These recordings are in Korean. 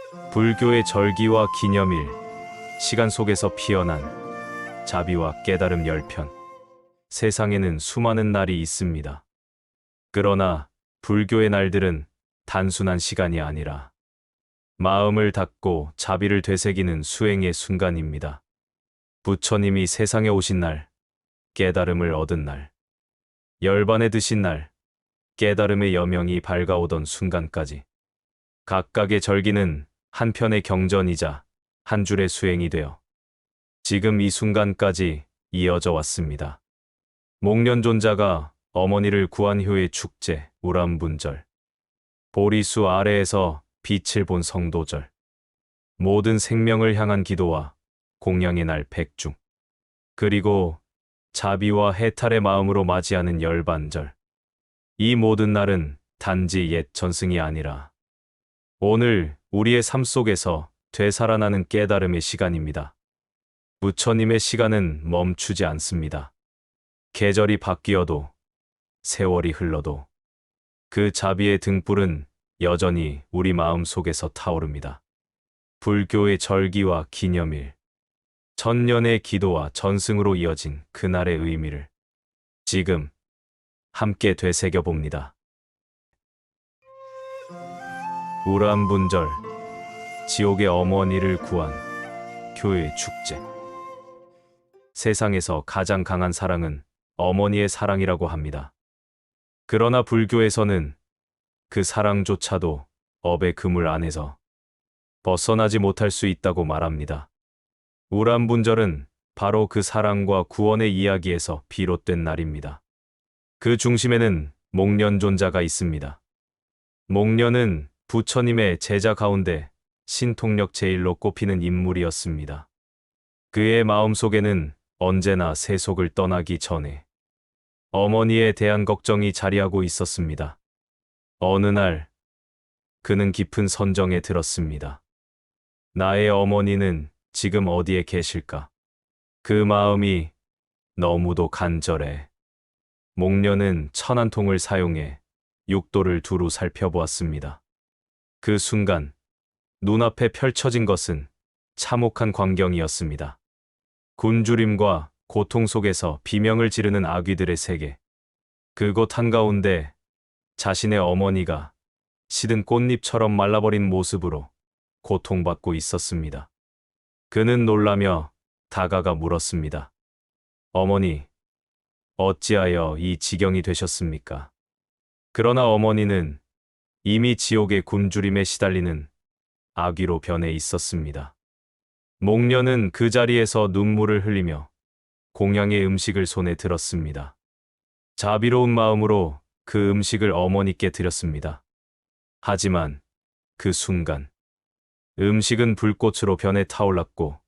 불교의 절기와 기념일, 시간 속에서 피어난 자비와 깨달음 10편. 세상에는 수많은 날이 있습니다. 그러나 불교의 날들은 단순한 시간이 아니라 마음을 닫고 자비를 되새기는 수행의 순간입니다. 부처님이 세상에 오신 날, 깨달음을 얻은 날, 열반에 드신 날, 깨달음의 여명이 밝아오던 순간까지 각각의 절기는 한 편의 경전이자 한 줄의 수행이 되어 지금 이 순간까지 이어져 왔습니다. 목련존자가 어머니를 구한 후의 축제 우람분절, 보리수 아래에서 빛을 본 성도절, 모든 생명을 향한 기도와 공양의 날 백중, 그리고 자비와 해탈의 마음으로 맞이하는 열반절. 이 모든 날은 단지 옛 전승이 아니라 오늘 우리의 삶 속에서 되살아나는 깨달음의 시간입니다. 부처님의 시간은 멈추지 않습니다. 계절이 바뀌어도, 세월이 흘러도 그 자비의 등불은 여전히 우리 마음 속에서 타오릅니다. 불교의 절기와 기념일, 천년의 기도와 전승으로 이어진 그날의 의미를 지금 함께 되새겨 봅니다. 우람분절, 지옥의 어머니를 구한 교의 축제. 세상에서 가장 강한 사랑은 어머니의 사랑이라고 합니다. 그러나 불교에서는 그 사랑조차도 업의 그물 안에서 벗어나지 못할 수 있다고 말합니다. 우람분절은 바로 그 사랑과 구원의 이야기에서 비롯된 날입니다. 그 중심에는 목련존자가 있습니다. 목련은 부처님의 제자 가운데 신통력 제일로 꼽히는 인물이었습니다. 그의 마음속에는 언제나 세속을 떠나기 전에 어머니에 대한 걱정이 자리하고 있었습니다. 어느 날 그는 깊은 선정에 들었습니다. 나의 어머니는 지금 어디에 계실까? 그 마음이 너무도 간절해. 목련은 천안통을 사용해 육도를 두루 살펴보았습니다. 그 순간 눈앞에 펼쳐진 것은 참혹한 광경이었습니다. 굶주림과 고통 속에서 비명을 지르는 아귀들의 세계. 그곳 한가운데 자신의 어머니가 시든 꽃잎처럼 말라버린 모습으로 고통받고 있었습니다. 그는 놀라며 다가가 물었습니다. 어머니, 어찌하여 이 지경이 되셨습니까? 그러나 어머니는 이미 지옥의 굶주림에 시달리는 아귀로 변해 있었습니다. 목련은 그 자리에서 눈물을 흘리며 공양의 음식을 손에 들었습니다. 자비로운 마음으로 그 음식을 어머니께 드렸습니다. 하지만 그 순간 음식은 불꽃으로 변해 타올랐고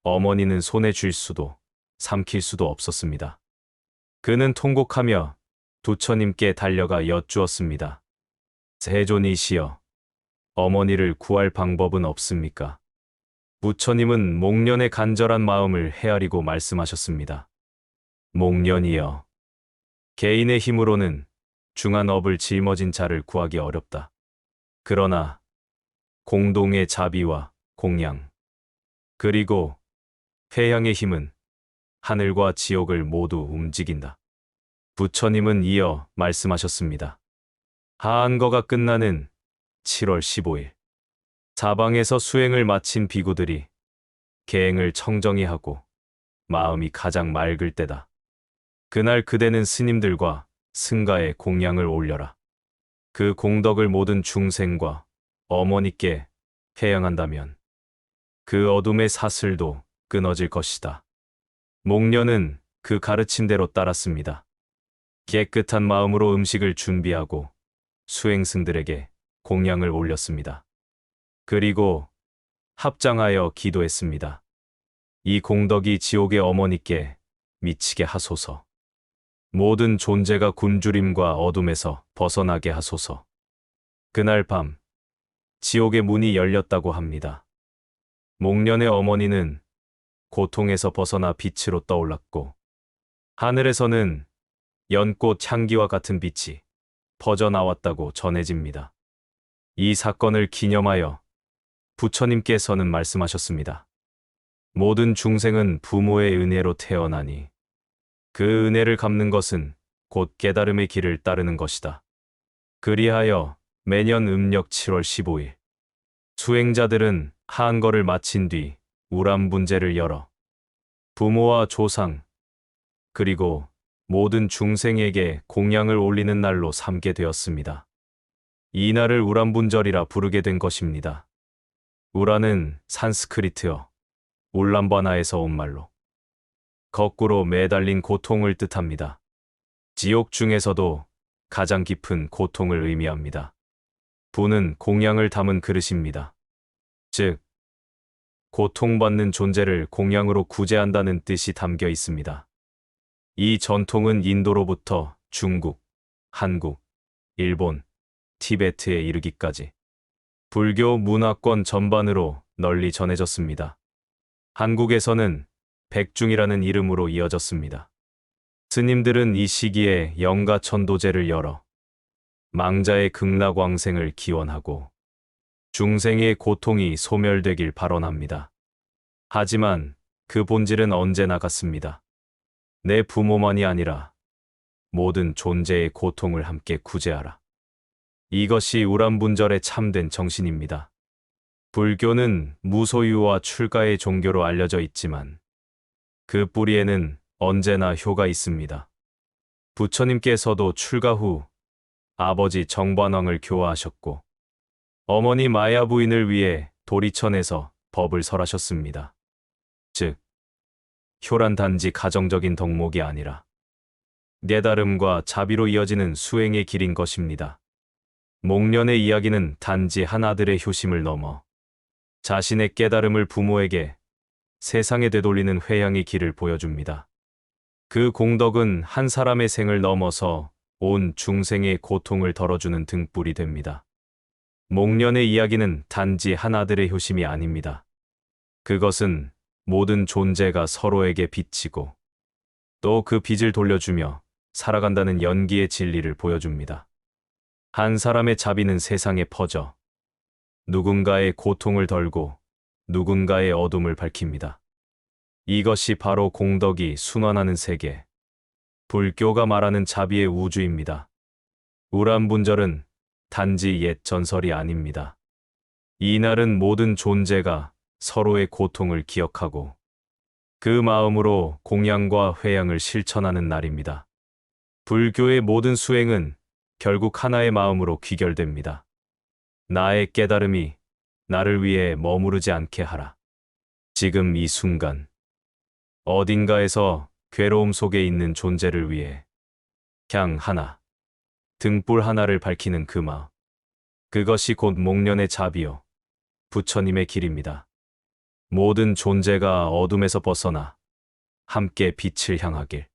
어머니는 손에 쥘 수도 삼킬 수도 없었습니다. 그는 통곡하며 부처님께 달려가 여쭈었습니다. 세존이시여, 어머니를 구할 방법은 없습니까? 부처님은 목련의 간절한 마음을 헤아리고 말씀하셨습니다. 목련이여, 개인의 힘으로는 중한 업을 짊어진 자를 구하기 어렵다. 그러나 공동의 자비와 공양, 그리고 회양의 힘은 하늘과 지옥을 모두 움직인다. 부처님은 이어 말씀하셨습니다. 하한거가 끝나는 7월 15일, 사방에서 수행을 마친 비구들이 계행을 청정히 하고 마음이 가장 맑을 때다. 그날 그대는 스님들과 승가의 공양을 올려라. 그 공덕을 모든 중생과 어머니께 회양한다면 그 어둠의 사슬도 끊어질 것이다. 목련은 그 가르침대로 따랐습니다. 깨끗한 마음으로 음식을 준비하고 수행승들에게 공양을 올렸습니다. 그리고 합장하여 기도했습니다. 이 공덕이 지옥의 어머니께 미치게 하소서. 모든 존재가 굶주림과 어둠에서 벗어나게 하소서. 그날 밤 지옥의 문이 열렸다고 합니다. 목련의 어머니는 고통에서 벗어나 빛으로 떠올랐고 하늘에서는 연꽃 향기와 같은 빛이 퍼져나왔다고 전해집니다. 이 사건을 기념하여 부처님께서는 말씀하셨습니다. 모든 중생은 부모의 은혜로 태어나니 그 은혜를 갚는 것은 곧 깨달음의 길을 따르는 것이다. 그리하여 매년 음력 7월 15일 수행자들은 한거를 마친 뒤 우람분제를 열어 부모와 조상 그리고 모든 중생에게 공양을 올리는 날로 삼게 되었습니다. 이 날을 우람분절이라 부르게 된 것입니다. 우라는 산스크리트어 울람바나에서 온 말로 거꾸로 매달린 고통을 뜻합니다. 지옥 중에서도 가장 깊은 고통을 의미합니다. 부는 공양을 담은 그릇입니다. 즉, 고통받는 존재를 공양으로 구제한다는 뜻이 담겨 있습니다. 이 전통은 인도로부터 중국, 한국, 일본, 티베트에 이르기까지 불교 문화권 전반으로 널리 전해졌습니다. 한국에서는 백중이라는 이름으로 이어졌습니다. 스님들은 이 시기에 영가천도제를 열어 망자의 극락왕생을 기원하고 중생의 고통이 소멸되길 발언합니다. 하지만 그 본질은 언제나 같습니다. 내 부모만이 아니라 모든 존재의 고통을 함께 구제하라. 이것이 우람분절의 참된 정신입니다. 불교는 무소유와 출가의 종교로 알려져 있지만 그 뿌리에는 언제나 효가 있습니다. 부처님께서도 출가 후 아버지 정반왕을 교화하셨고 어머니 마야 부인을 위해 도리천에서 법을 설하셨습니다. 즉, 효란 단지 가정적인 덕목이 아니라 깨달음과 자비로 이어지는 수행의 길인 것입니다. 목련의 이야기는 단지 한 아들의 효심을 넘어 자신의 깨달음을 부모에게 세상에 되돌리는 회양의 길을 보여줍니다. 그 공덕은 한 사람의 생을 넘어서 온 중생의 고통을 덜어주는 등불이 됩니다. 목련의 이야기는 단지 한 아들의 효심이 아닙니다. 그것은 모든 존재가 서로에게 비치고 또 그 빚을 돌려주며 살아간다는 연기의 진리를 보여줍니다. 한 사람의 자비는 세상에 퍼져 누군가의 고통을 덜고 누군가의 어둠을 밝힙니다. 이것이 바로 공덕이 순환하는 세계, 불교가 말하는 자비의 우주입니다. 우람분절은 단지 옛 전설이 아닙니다. 이 날은 모든 존재가 서로의 고통을 기억하고 그 마음으로 공양과 회양을 실천하는 날입니다. 불교의 모든 수행은 결국 하나의 마음으로 귀결됩니다. 나의 깨달음이 나를 위해 머무르지 않게 하라. 지금 이 순간, 어딘가에서 괴로움 속에 있는 존재를 위해 향 하나, 등불 하나를 밝히는 그 마음. 그것이 곧 목련의 자비요, 부처님의 길입니다. 모든 존재가 어둠에서 벗어나 함께 빛을 향하길.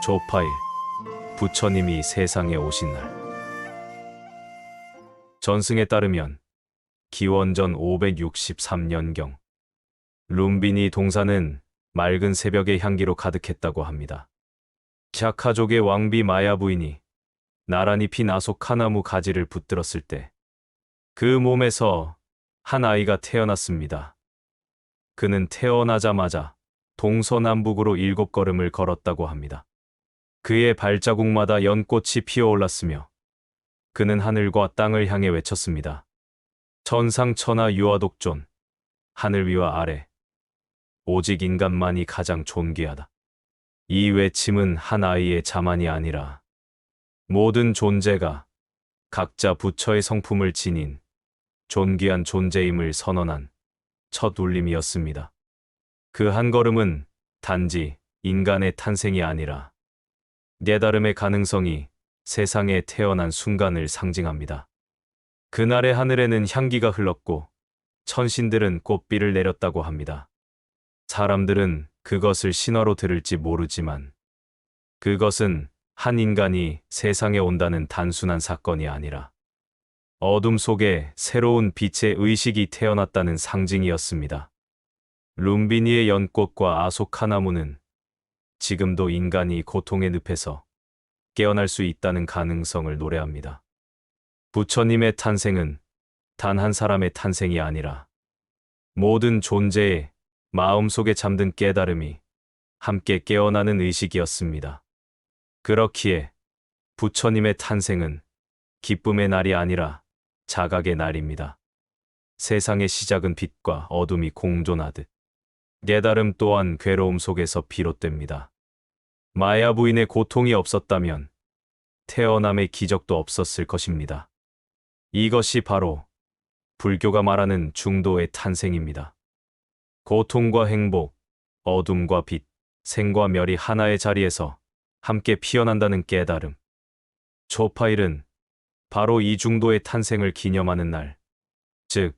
조파일, 부처님이 세상에 오신 날. 전승에 따르면 기원전 563년경 룸비니 동산은 맑은 새벽의 향기로 가득했다고 합니다. 샤카족의 왕비 마야 부인이 나란히 핀 아소카나무 가지를 붙들었을 때 그 몸에서 한 아이가 태어났습니다. 그는 태어나자마자 동서남북으로 7걸음을 걸었다고 합니다. 그의 발자국마다 연꽃이 피어올랐으며 그는 하늘과 땅을 향해 외쳤습니다. 천상천하 유아독존, 하늘 위와 아래, 오직 인간만이 가장 존귀하다. 이 외침은 한 아이의 자만이 아니라 모든 존재가 각자 부처의 성품을 지닌 존귀한 존재임을 선언한 첫 울림이었습니다. 그 한 걸음은 단지 인간의 탄생이 아니라 깨달음의 가능성이 세상에 태어난 순간을 상징합니다. 그날의 하늘에는 향기가 흘렀고 천신들은 꽃비를 내렸다고 합니다. 사람들은 그것을 신화로 들을지 모르지만 그것은 한 인간이 세상에 온다는 단순한 사건이 아니라 어둠 속에 새로운 빛의 의식이 태어났다는 상징이었습니다. 룸비니의 연꽃과 아소카나무는 지금도 인간이 고통의 늪에서 깨어날 수 있다는 가능성을 노래합니다. 부처님의 탄생은 단 한 사람의 탄생이 아니라 모든 존재의 마음속에 잠든 깨달음이 함께 깨어나는 의식이었습니다. 그렇기에 부처님의 탄생은 기쁨의 날이 아니라 자각의 날입니다. 세상의 시작은 빛과 어둠이 공존하듯 깨달음 또한 괴로움 속에서 비롯됩니다. 마야 부인의 고통이 없었다면 태어남의 기적도 없었을 것입니다. 이것이 바로 불교가 말하는 중도의 탄생입니다. 고통과 행복, 어둠과 빛, 생과 멸이 하나의 자리에서 함께 피어난다는 깨달음. 초파일은 바로 이 중도의 탄생을 기념하는 날, 즉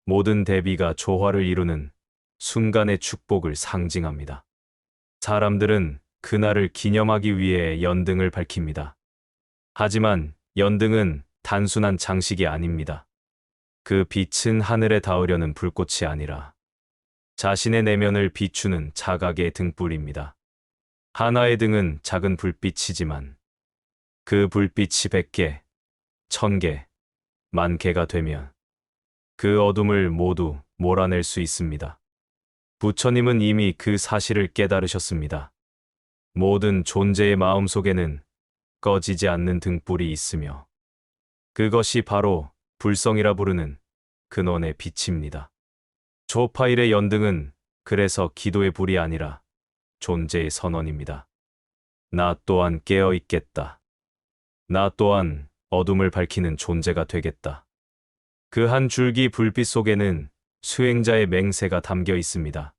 모든 대비가 조화를 이루는 순간의 축복을 상징합니다. 사람들은 그날을 기념하기 위해 연등을 밝힙니다. 하지만 연등은 단순한 장식이 아닙니다. 그 빛은 하늘에 닿으려는 불꽃이 아니라 자신의 내면을 비추는 자각의 등불입니다. 하나의 등은 작은 불빛이지만 그 불빛이 100개, 1000개, 10,000개가 되면 그 어둠을 모두 몰아낼 수 있습니다. 부처님은 이미 그 사실을 깨달으셨습니다. 모든 존재의 마음속에는 꺼지지 않는 등불이 있으며 그것이 바로 불성이라 부르는 근원의 빛입니다. 초파일의 연등은 그래서 기도의 불이 아니라 존재의 선언입니다. 나 또한 깨어 있겠다. 나 또한 어둠을 밝히는 존재가 되겠다. 그 한 줄기 불빛 속에는 수행자의 맹세가 담겨 있습니다.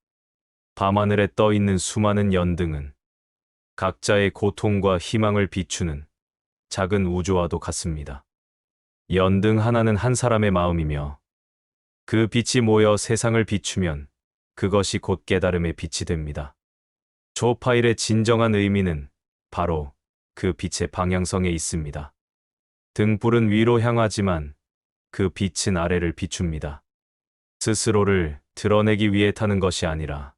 밤하늘에 떠 있는 수많은 연등은 각자의 고통과 희망을 비추는 작은 우주와도 같습니다. 연등 하나는 한 사람의 마음이며 그 빛이 모여 세상을 비추면 그것이 곧 깨달음의 빛이 됩니다. 초파일의 진정한 의미는 바로 그 빛의 방향성에 있습니다. 등불은 위로 향하지만 그 빛은 아래를 비춥니다. 스스로를 드러내기 위해 타는 것이 아니라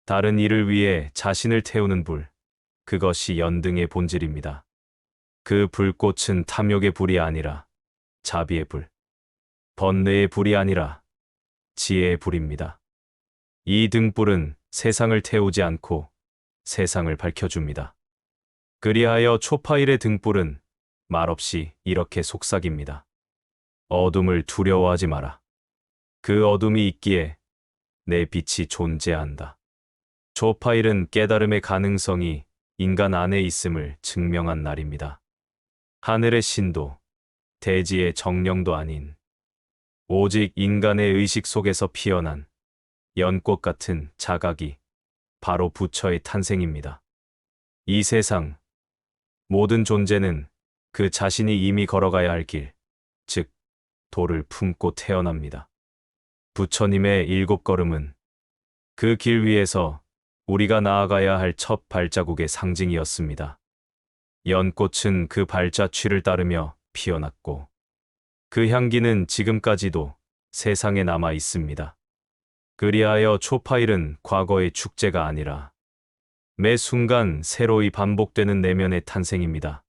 다른 이를 위해 자신을 태우는 불, 그것이 연등의 본질입니다. 그 불꽃은 탐욕의 불이 아니라 자비의 불, 번뇌의 불이 아니라 지혜의 불입니다. 이 등불은 세상을 태우지 않고 세상을 밝혀줍니다. 그리하여 초파일의 등불은 말없이 이렇게 속삭입니다. 어둠을 두려워하지 마라. 그 어둠이 있기에 내 빛이 존재한다. 초파일은 깨달음의 가능성이 인간 안에 있음을 증명한 날입니다. 하늘의 신도, 대지의 정령도 아닌 오직 인간의 의식 속에서 피어난 연꽃 같은 자각이 바로 부처의 탄생입니다. 이 세상 모든 존재는 그 자신이 이미 걸어가야 할 길, 즉 도를 품고 태어납니다. 부처님의 7걸음은 그 길 위에서 우리가 나아가야 할 첫 발자국의 상징이었습니다. 연꽃은 그 발자취를 따르며 피어났고 그 향기는 지금까지도 세상에 남아 있습니다. 그리하여 초파일은 과거의 축제가 아니라 매 순간 새로이 반복되는 내면의 탄생입니다.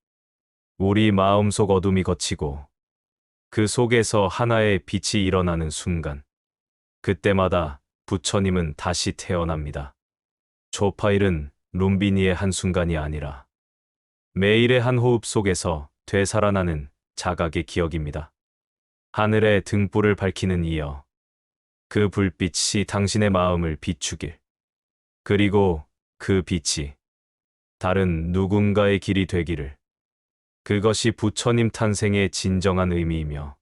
우리 마음속 어둠이 걷히고 그 속에서 하나의 빛이 일어나는 순간, 그때마다 부처님은 다시 태어납니다. 초파일은 룸비니의 한순간이 아니라 매일의 한 호흡 속에서 되살아나는 자각의 기억입니다. 하늘의 등불을 밝히는 이여, 그 불빛이 당신의 마음을 비추길, 그리고 그 빛이 다른 누군가의 길이 되기를. 그것이 부처님 탄생의 진정한 의미이며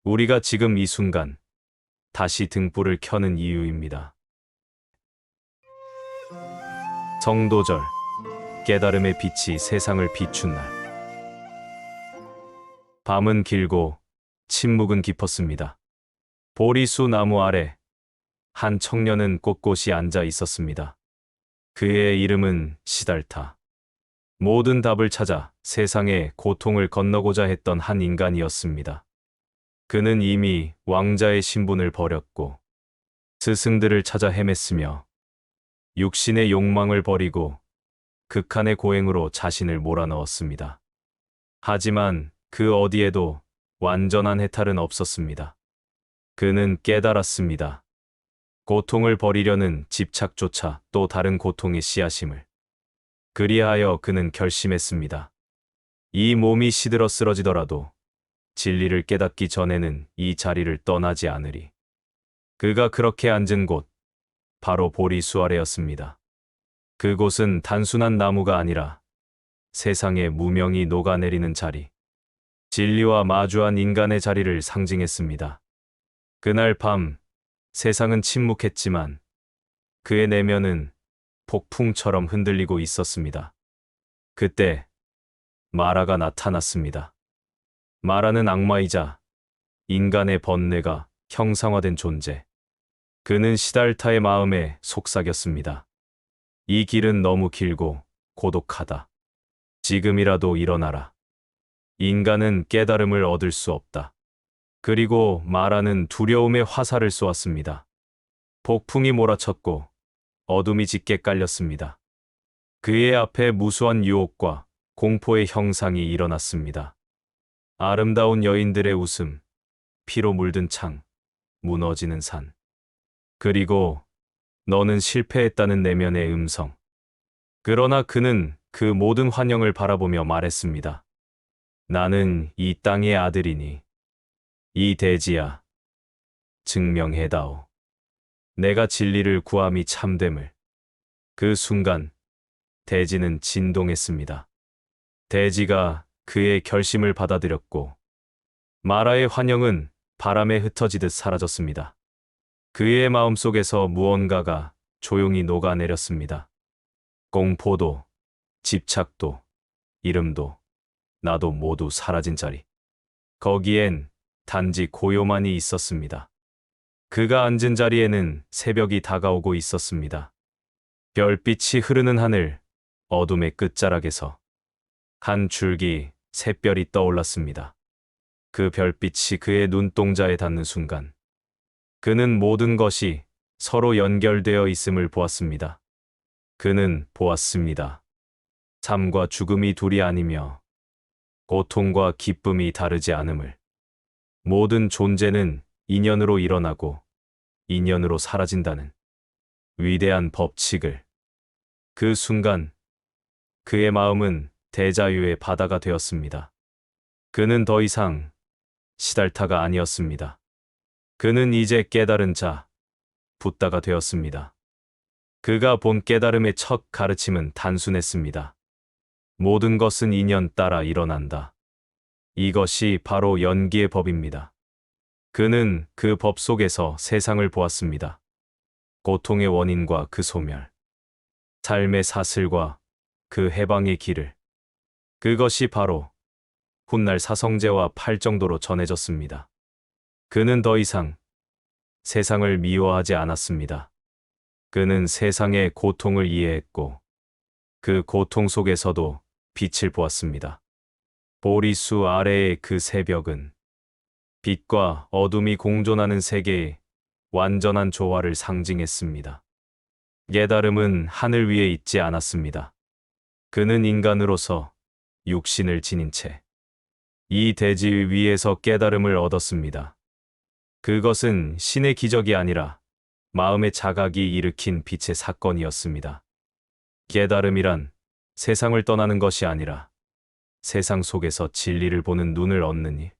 우리가 지금 이 순간 다시 등불을 켜는 이유입니다. 성도절, 깨달음의 빛이 세상을 비춘 날. 밤은 길고 침묵은 깊었습니다. 보리수 나무 아래 한 청년은 꼿꼿이 앉아 있었습니다. 그의 이름은 시달타. 모든 답을 찾아 세상의 고통을 건너고자 했던 한 인간이었습니다. 그는 이미 왕자의 신분을 버렸고 스승들을 찾아 헤맸으며 육신의 욕망을 버리고 극한의 고행으로 자신을 몰아넣었습니다. 하지만 그 어디에도 완전한 해탈은 없었습니다. 그는 깨달았습니다. 고통을 버리려는 집착조차 또 다른 고통의 씨앗임을. 그리하여 그는 결심했습니다. 이 몸이 시들어 쓰러지더라도 진리를 깨닫기 전에는 이 자리를 떠나지 않으리. 그가 그렇게 앉은 곳, 바로 보리수 아래였습니다. 그곳은 단순한 나무가 아니라 세상에 무명이 녹아내리는 자리, 진리와 마주한 인간의 자리를 상징했습니다. 그날 밤, 세상은 침묵했지만 그의 내면은 폭풍처럼 흔들리고 있었습니다. 그때 마라가 나타났습니다. 마라는 악마이자 인간의 번뇌가 형상화된 존재. 그는 시달타의 마음에 속삭였습니다. 이 길은 너무 길고 고독하다. 지금이라도 일어나라. 인간은 깨달음을 얻을 수 없다. 그리고 마라는 두려움의 화살을 쏘았습니다. 폭풍이 몰아쳤고 어둠이 짙게 깔렸습니다. 그의 앞에 무수한 유혹과 공포의 형상이 일어났습니다. 아름다운 여인들의 웃음, 피로 물든 창, 무너지는 산. 그리고 너는 실패했다는 내면의 음성. 그러나 그는 그 모든 환영을 바라보며 말했습니다. 나는 이 땅의 아들이니 이 대지야, 증명해다오. 내가 진리를 구함이 참됨을. 그 순간 대지는 진동했습니다. 대지가 그의 결심을 받아들였고 마라의 환영은 바람에 흩어지듯 사라졌습니다. 그의 마음속에서 무언가가 조용히 녹아내렸습니다. 공포도, 집착도, 이름도, 나도 모두 사라진 자리. 거기엔 단지 고요만이 있었습니다. 그가 앉은 자리에는 새벽이 다가오고 있었습니다. 별빛이 흐르는 하늘, 어둠의 끝자락에서 한 줄기 샛별이 떠올랐습니다. 그 별빛이 그의 눈동자에 닿는 순간 그는 모든 것이 서로 연결되어 있음을 보았습니다. 그는 보았습니다. 삶과 죽음이 둘이 아니며 고통과 기쁨이 다르지 않음을. 모든 존재는 인연으로 일어나고 인연으로 사라진다는 위대한 법칙을. 그 순간 그의 마음은 대자유의 바다가 되었습니다. 그는 더 이상 시달타가 아니었습니다. 그는 이제 깨달은 자, 붓다가 되었습니다. 그가 본 깨달음의 첫 가르침은 단순했습니다. 모든 것은 인연 따라 일어난다. 이것이 바로 연기의 법입니다. 그는 그 법 속에서 세상을 보았습니다. 고통의 원인과 그 소멸, 삶의 사슬과 그 해방의 길을. 그것이 바로 훗날 사성제와 팔정도로 전해졌습니다. 그는 더 이상 세상을 미워하지 않았습니다. 그는 세상의 고통을 이해했고 그 고통 속에서도 빛을 보았습니다. 보리수 아래의 그 새벽은 빛과 어둠이 공존하는 세계의 완전한 조화를 상징했습니다. 깨달음은 하늘 위에 있지 않았습니다. 그는 인간으로서 육신을 지닌 채 이 대지 위에서 깨달음을 얻었습니다. 그것은 신의 기적이 아니라 마음의 자각이 일으킨 빛의 사건이었습니다. 깨달음이란 세상을 떠나는 것이 아니라 세상 속에서 진리를 보는 눈을 얻는 일.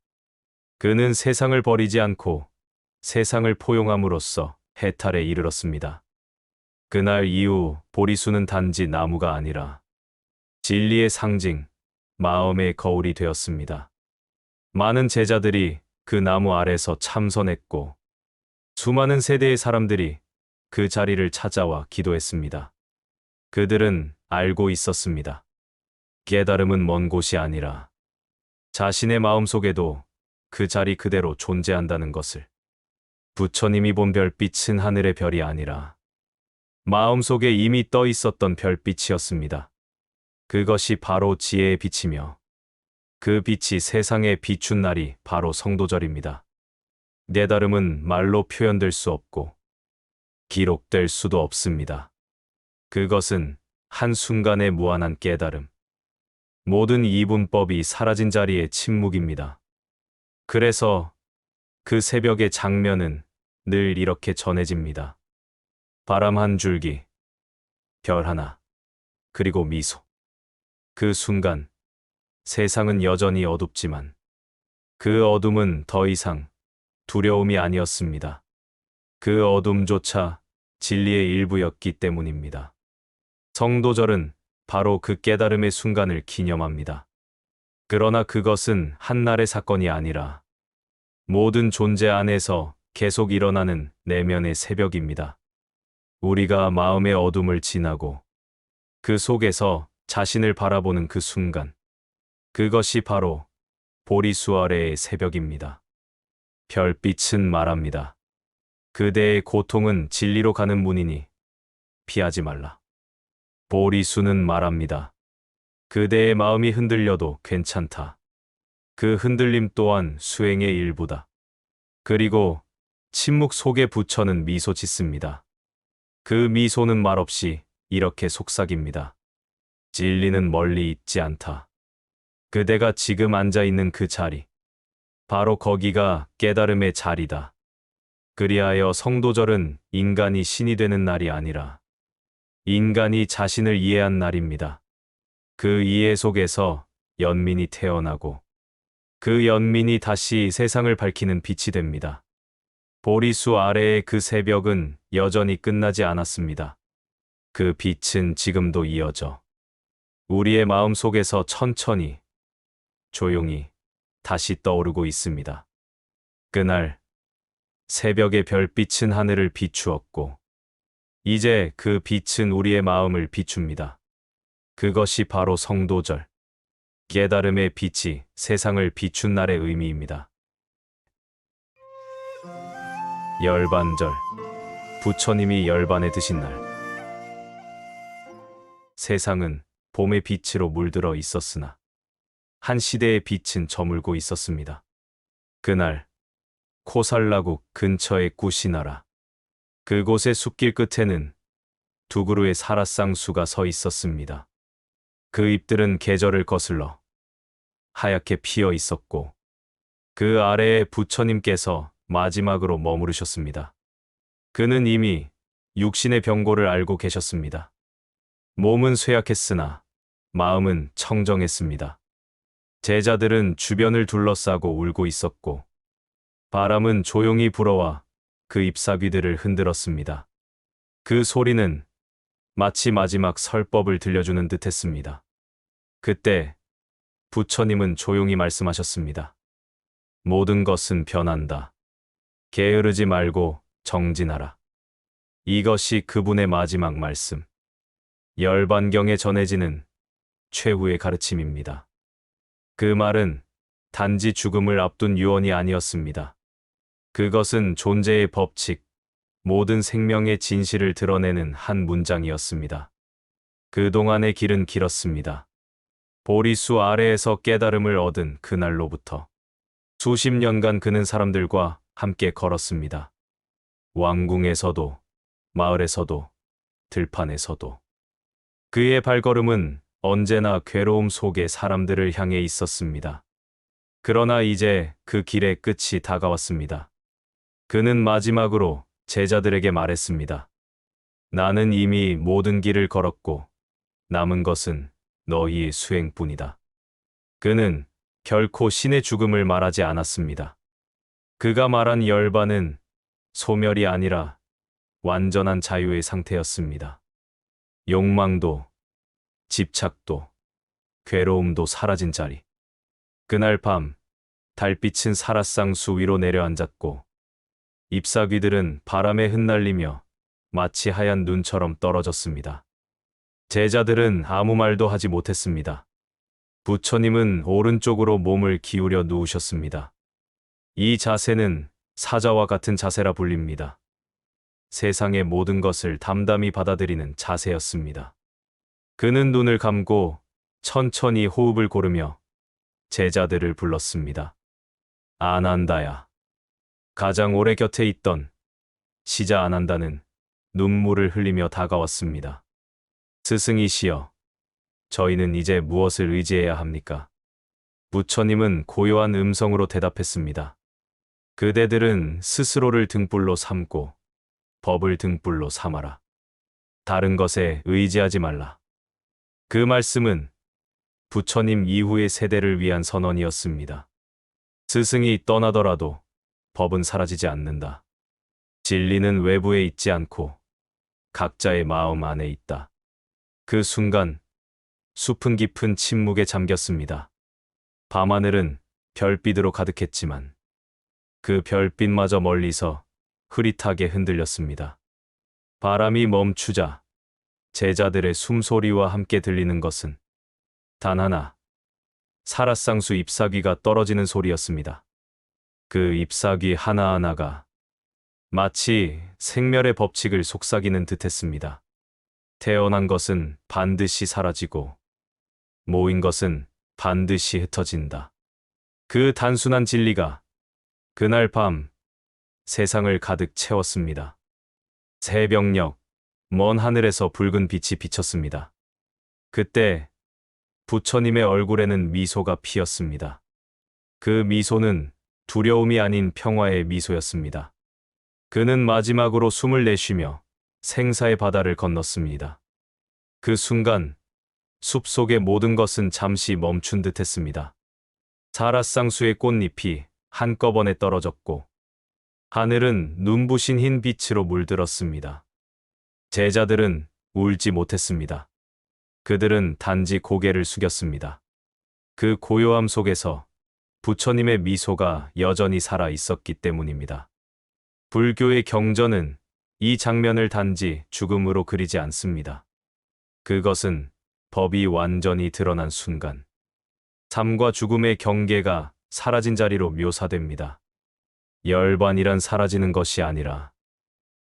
그는 세상을 버리지 않고 세상을 포용함으로써 해탈에 이르렀습니다. 그날 이후 보리수는 단지 나무가 아니라 진리의 상징, 마음의 거울이 되었습니다. 많은 제자들이 그 나무 아래서 참선했고 수많은 세대의 사람들이 그 자리를 찾아와 기도했습니다. 그들은 알고 있었습니다. 깨달음은 먼 곳이 아니라 자신의 마음속에도 그 자리 그대로 존재한다는 것을. 부처님이 본 별빛은 하늘의 별이 아니라 마음속에 이미 떠 있었던 별빛이었습니다. 그것이 바로 지혜의 빛이며 그 빛이 세상에 비춘 날이 바로 성도절입니다. 깨달음은 말로 표현될 수 없고 기록될 수도 없습니다. 그것은 한순간의 무한한 깨달음. 모든 이분법이 사라진 자리의 침묵입니다. 그래서 그 새벽의 장면은 늘 이렇게 전해집니다. 바람 한 줄기, 별 하나, 그리고 미소. 그 순간 세상은 여전히 어둡지만 그 어둠은 더 이상 두려움이 아니었습니다. 그 어둠조차 진리의 일부였기 때문입니다. 성도절은 바로 그 깨달음의 순간을 기념합니다. 그러나 그것은 한날의 사건이 아니라 모든 존재 안에서 계속 일어나는 내면의 새벽입니다. 우리가 마음의 어둠을 지나고 그 속에서 자신을 바라보는 그 순간, 그것이 바로 보리수 아래의 새벽입니다. 별빛은 말합니다. 그대의 고통은 진리로 가는 문이니 피하지 말라. 보리수는 말합니다. 그대의 마음이 흔들려도 괜찮다. 그 흔들림 또한 수행의 일부다. 그리고 침묵 속에 부처는 미소 짓습니다. 그 미소는 말없이 이렇게 속삭입니다. 진리는 멀리 있지 않다. 그대가 지금 앉아 있는 그 자리, 바로 거기가 깨달음의 자리다. 그리하여 성도절은 인간이 신이 되는 날이 아니라 인간이 자신을 이해한 날입니다. 그 이해 속에서 연민이 태어나고 그 연민이 다시 세상을 밝히는 빛이 됩니다. 보리수 아래의 그 새벽은 여전히 끝나지 않았습니다. 그 빛은 지금도 이어져 우리의 마음 속에서 천천히, 조용히 다시 떠오르고 있습니다. 그날 새벽의 별빛은 하늘을 비추었고 이제 그 빛은 우리의 마음을 비춥니다. 그것이 바로 성도절, 깨달음의 빛이 세상을 비춘 날의 의미입니다. 열반절, 부처님이 열반에 드신 날. 세상은 봄의 빛으로 물들어 있었으나 한 시대의 빛은 저물고 있었습니다. 그날 코살라국 근처의 구시나라, 그곳의 숲길 끝에는 두 그루의 사라쌍수가 서 있었습니다. 그 잎들은 계절을 거슬러 하얗게 피어 있었고 그 아래에 부처님께서 마지막으로 머무르셨습니다. 그는 이미 육신의 병고를 알고 계셨습니다. 몸은 쇠약했으나 마음은 청정했습니다. 제자들은 주변을 둘러싸고 울고 있었고 바람은 조용히 불어와 그 잎사귀들을 흔들었습니다. 그 소리는 마치 마지막 설법을 들려주는 듯했습니다. 그때 부처님은 조용히 말씀하셨습니다. 모든 것은 변한다. 게으르지 말고 정진하라. 이것이 그분의 마지막 말씀. 열반경에 전해지는 최후의 가르침입니다. 그 말은 단지 죽음을 앞둔 유언이 아니었습니다. 그것은 존재의 법칙, 모든 생명의 진실을 드러내는 한 문장이었습니다. 그동안의 길은 길었습니다. 보리수 아래에서 깨달음을 얻은 그날로부터 수십 년간 그는 사람들과 함께 걸었습니다. 왕궁에서도, 마을에서도, 들판에서도. 그의 발걸음은 언제나 괴로움 속에 사람들을 향해 있었습니다. 그러나 이제 그 길의 끝이 다가왔습니다. 그는 마지막으로 제자들에게 말했습니다. 나는 이미 모든 길을 걸었고 남은 것은 너희의 수행뿐이다. 그는 결코 신의 죽음을 말하지 않았습니다. 그가 말한 열반은 소멸이 아니라 완전한 자유의 상태였습니다. 욕망도, 집착도, 괴로움도 사라진 자리. 그날 밤 달빛은 사라쌍수 위로 내려앉았고 잎사귀들은 바람에 흩날리며 마치 하얀 눈처럼 떨어졌습니다. 제자들은 아무 말도 하지 못했습니다. 부처님은 오른쪽으로 몸을 기울여 누우셨습니다. 이 자세는 사자와 같은 자세라 불립니다. 세상의 모든 것을 담담히 받아들이는 자세였습니다. 그는 눈을 감고 천천히 호흡을 고르며 제자들을 불렀습니다. 아난다야. 가장 오래 곁에 있던 시자 아난다는 눈물을 흘리며 다가왔습니다. 스승이시여, 저희는 이제 무엇을 의지해야 합니까? 부처님은 고요한 음성으로 대답했습니다. 그대들은 스스로를 등불로 삼고 법을 등불로 삼아라. 다른 것에 의지하지 말라. 그 말씀은 부처님 이후의 세대를 위한 선언이었습니다. 스승이 떠나더라도 법은 사라지지 않는다. 진리는 외부에 있지 않고 각자의 마음 안에 있다. 그 순간 숲은 깊은 침묵에 잠겼습니다. 밤하늘은 별빛으로 가득했지만 그 별빛마저 멀리서 흐릿하게 흔들렸습니다. 바람이 멈추자 제자들의 숨소리와 함께 들리는 것은 단 하나, 사라쌍수 잎사귀가 떨어지는 소리였습니다. 그 잎사귀 하나하나가 마치 생멸의 법칙을 속삭이는 듯했습니다. 태어난 것은 반드시 사라지고 모인 것은 반드시 흩어진다. 그 단순한 진리가 그날 밤 세상을 가득 채웠습니다. 새벽녘 먼 하늘에서 붉은 빛이 비쳤습니다. 그때 부처님의 얼굴에는 미소가 피었습니다. 그 미소는 두려움이 아닌 평화의 미소였습니다. 그는 마지막으로 숨을 내쉬며 생사의 바다를 건넜습니다. 그 순간 숲속의 모든 것은 잠시 멈춘 듯했습니다. 사라쌍수의 꽃잎이 한꺼번에 떨어졌고 하늘은 눈부신 흰 빛으로 물들었습니다. 제자들은 울지 못했습니다. 그들은 단지 고개를 숙였습니다. 그 고요함 속에서 부처님의 미소가 여전히 살아 있었기 때문입니다. 불교의 경전은 이 장면을 단지 죽음으로 그리지 않습니다. 그것은 법이 완전히 드러난 순간, 삶과 죽음의 경계가 사라진 자리로 묘사됩니다. 열반이란 사라지는 것이 아니라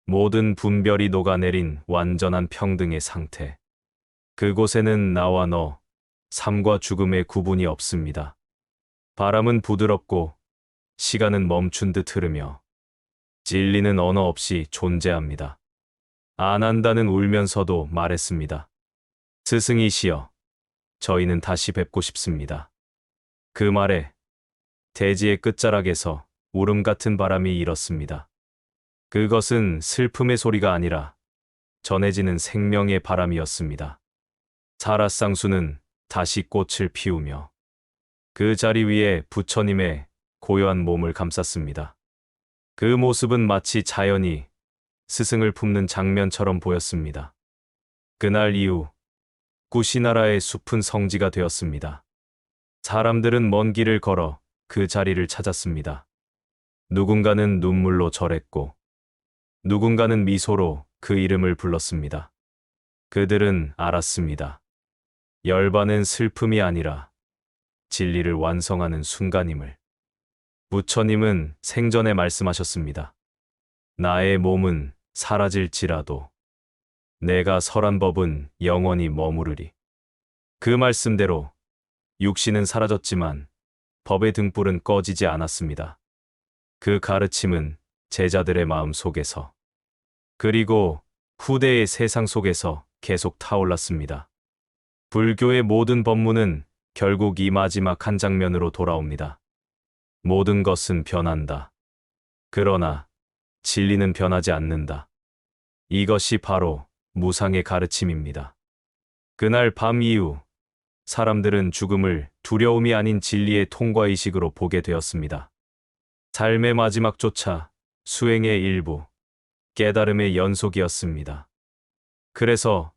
모든 분별이 녹아내린 완전한 평등의 상태. 그곳에는 나와 너, 삶과 죽음의 구분이 없습니다. 바람은 부드럽고 시간은 멈춘 듯 흐르며 진리는 언어 없이 존재합니다. 아난다는 울면서도 말했습니다. 스승이시여, 저희는 다시 뵙고 싶습니다. 그 말에 대지의 끝자락에서 울음 같은 바람이 일었습니다. 그것은 슬픔의 소리가 아니라 전해지는 생명의 바람이었습니다. 사라쌍수는 다시 꽃을 피우며 그 자리 위에 부처님의 고요한 몸을 감쌌습니다. 그 모습은 마치 자연이 스승을 품는 장면처럼 보였습니다. 그날 이후 구시나라의 숲은 성지가 되었습니다. 사람들은 먼 길을 걸어 그 자리를 찾았습니다. 누군가는 눈물로 절했고 누군가는 미소로 그 이름을 불렀습니다. 그들은 알았습니다. 열반은 슬픔이 아니라 진리를 완성하는 순간임을. 부처님은 생전에 말씀하셨습니다. 나의 몸은 사라질지라도 내가 설한 법은 영원히 머무르리. 그 말씀대로 육신은 사라졌지만 법의 등불은 꺼지지 않았습니다. 그 가르침은 제자들의 마음 속에서 그리고 후대의 세상 속에서 계속 타올랐습니다. 불교의 모든 법문은 결국 이 마지막 한 장면으로 돌아옵니다. 모든 것은 변한다. 그러나 진리는 변하지 않는다. 이것이 바로 무상의 가르침입니다. 그날 밤 이후 사람들은 죽음을 두려움이 아닌 진리의 통과의식으로 보게 되었습니다. 삶의 마지막조차 수행의 일부, 깨달음의 연속이었습니다. 그래서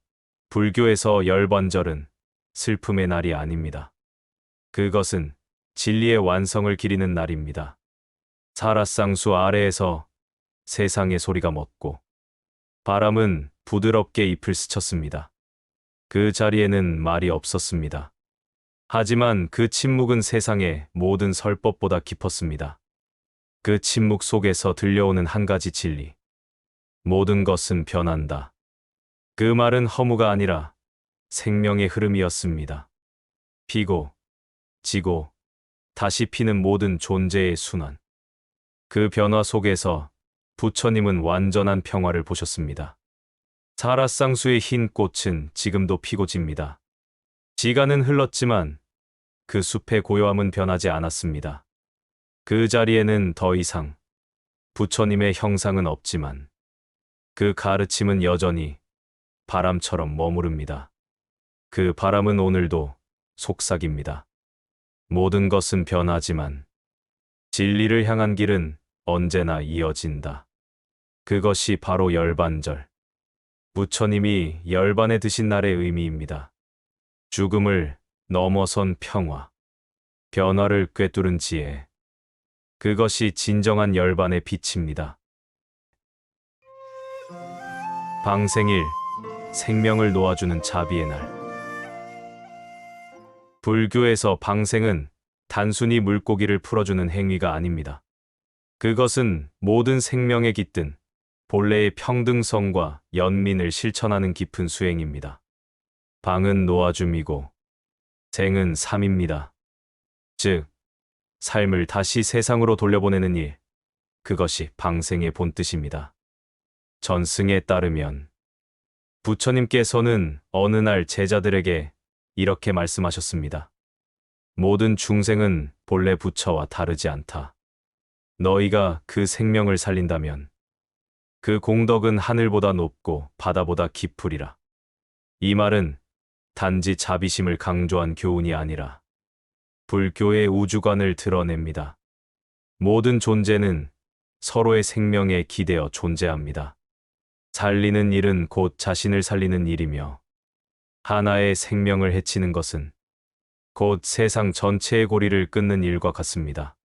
불교에서 열반절은 슬픔의 날이 아닙니다. 그것은 진리의 완성을 기리는 날입니다. 사라쌍수 아래에서 세상의 소리가 멎고 바람은 부드럽게 잎을 스쳤습니다. 그 자리에는 말이 없었습니다. 하지만 그 침묵은 세상의 모든 설법보다 깊었습니다. 그 침묵 속에서 들려오는 한 가지 진리. 모든 것은 변한다. 그 말은 허무가 아니라 생명의 흐름이었습니다. 피고, 지고, 다시 피는 모든 존재의 순환. 그 변화 속에서 부처님은 완전한 평화를 보셨습니다. 사라쌍수의 흰 꽃은 지금도 피고 집니다. 시간은 흘렀지만 그 숲의 고요함은 변하지 않았습니다. 그 자리에는 더 이상 부처님의 형상은 없지만 그 가르침은 여전히 바람처럼 머무릅니다. 그 바람은 오늘도 속삭입니다. 모든 것은 변하지만 진리를 향한 길은 언제나 이어진다. 그것이 바로 열반절. 부처님이 열반에 드신 날의 의미입니다. 죽음을 넘어선 평화, 변화를 꿰뚫은 지혜. 그것이 진정한 열반의 빛입니다. 방생일, 생명을 놓아주는 자비의 날. 불교에서 방생은 단순히 물고기를 풀어주는 행위가 아닙니다. 그것은 모든 생명에 깃든 본래의 평등성과 연민을 실천하는 깊은 수행입니다. 방은 놓아줌이고 생은 삶입니다. 즉, 삶을 다시 세상으로 돌려보내는 일, 그것이 방생의 본뜻입니다. 전승에 따르면 부처님께서는 어느 날 제자들에게 이렇게 말씀하셨습니다. 모든 중생은 본래 부처와 다르지 않다. 너희가 그 생명을 살린다면 그 공덕은 하늘보다 높고 바다보다 깊으리라. 이 말은 단지 자비심을 강조한 교훈이 아니라 불교의 우주관을 드러냅니다. 모든 존재는 서로의 생명에 기대어 존재합니다. 살리는 일은 곧 자신을 살리는 일이며 하나의 생명을 해치는 것은 곧 세상 전체의 고리를 끊는 일과 같습니다.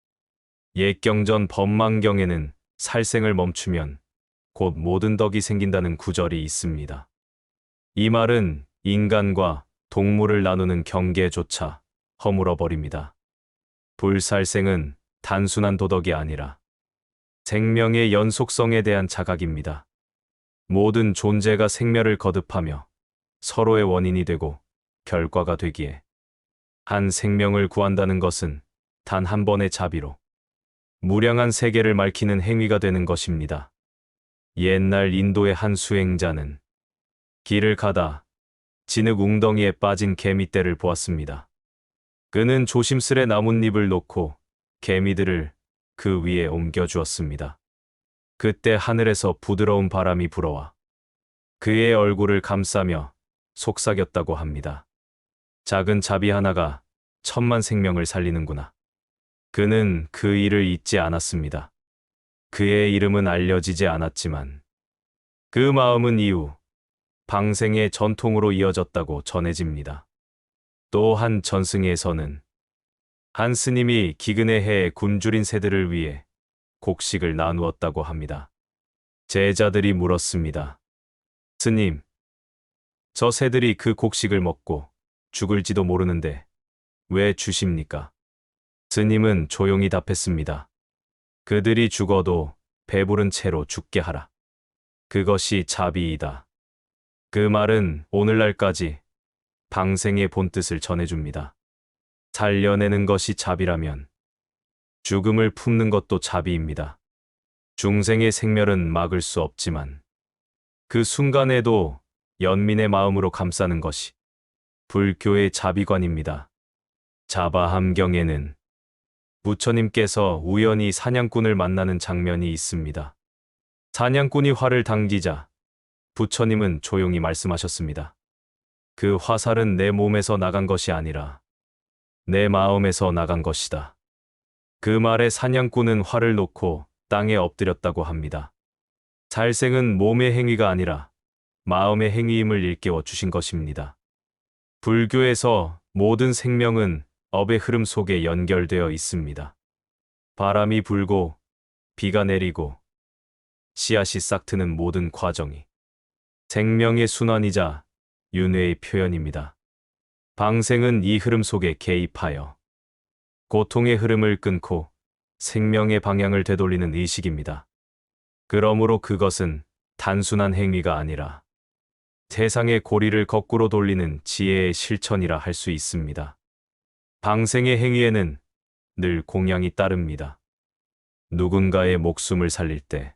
옛경전 법망경에는 살생을 멈추면 곧 모든 덕이 생긴다는 구절이 있습니다. 이 말은 인간과 동물을 나누는 경계조차 허물어버립니다. 불살생은 단순한 도덕이 아니라 생명의 연속성에 대한 자각입니다. 모든 존재가 생멸을 거듭하며 서로의 원인이 되고 결과가 되기에 한 생명을 구한다는 것은 단 한 번의 자비로 무량한 세계를 맑히는 행위가 되는 것입니다. 옛날 인도의 한 수행자는 길을 가다 진흙 웅덩이에 빠진 개미떼를 보았습니다. 그는 조심스레 나뭇잎을 놓고 개미들을 그 위에 옮겨주었습니다. 그때 하늘에서 부드러운 바람이 불어와 그의 얼굴을 감싸며 속삭였다고 합니다. 작은 자비 하나가 천만 생명을 살리는구나. 그는 그 일을 잊지 않았습니다. 그의 이름은 알려지지 않았지만 그 마음은 이후 방생의 전통으로 이어졌다고 전해집니다. 또 한 전승에서는 한 스님이 기근의 해에 굶주린 새들을 위해 곡식을 나누었다고 합니다. 제자들이 물었습니다. 스님, 저 새들이 그 곡식을 먹고 죽을지도 모르는데 왜 주십니까? 스님은 조용히 답했습니다. 그들이 죽어도 배부른 채로 죽게 하라. 그것이 자비이다. 그 말은 오늘날까지 방생의 본뜻을 전해줍니다. 살려내는 것이 자비라면 죽음을 품는 것도 자비입니다. 중생의 생멸은 막을 수 없지만 그 순간에도 연민의 마음으로 감싸는 것이 불교의 자비관입니다. 자바함경에는 부처님께서 우연히 사냥꾼을 만나는 장면이 있습니다. 사냥꾼이 활을 당기자 부처님은 조용히 말씀하셨습니다. 그 화살은 내 몸에서 나간 것이 아니라 내 마음에서 나간 것이다. 그 말에 사냥꾼은 활을 놓고 땅에 엎드렸다고 합니다. 살생은 몸의 행위가 아니라 마음의 행위임을 일깨워 주신 것입니다. 불교에서 모든 생명은 업의 흐름 속에 연결되어 있습니다. 바람이 불고 비가 내리고 씨앗이 싹트는 모든 과정이 생명의 순환이자 윤회의 표현입니다. 방생은 이 흐름 속에 개입하여 고통의 흐름을 끊고 생명의 방향을 되돌리는 의식입니다. 그러므로 그것은 단순한 행위가 아니라 세상의 고리를 거꾸로 돌리는 지혜의 실천이라 할 수 있습니다. 방생의 행위에는 늘 공양이 따릅니다. 누군가의 목숨을 살릴 때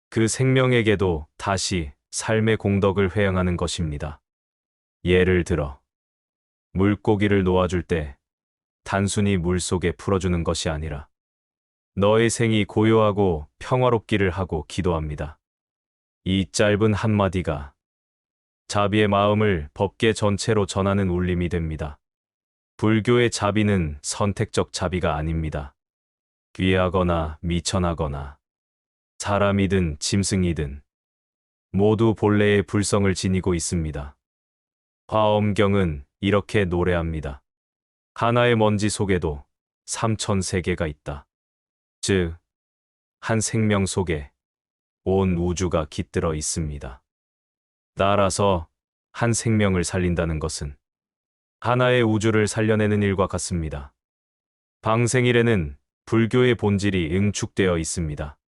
그 생명에게도 다시 삶의 공덕을 회양하는 것입니다. 예를 들어 물고기를 놓아줄 때 단순히 물속에 풀어주는 것이 아니라 너의 생이 고요하고 평화롭기를 하고 기도합니다. 이 짧은 한마디가 자비의 마음을 법계 전체로 전하는 울림이 됩니다. 불교의 자비는 선택적 자비가 아닙니다. 귀하거나 미천하거나 사람이든 짐승이든 모두 본래의 불성을 지니고 있습니다. 화엄경은 이렇게 노래합니다. 하나의 먼지 속에도 삼천세계가 있다. 즉, 한 생명 속에 온 우주가 깃들어 있습니다. 따라서 한 생명을 살린다는 것은 하나의 우주를 살려내는 일과 같습니다. 방생일에는 불교의 본질이 응축되어 있습니다.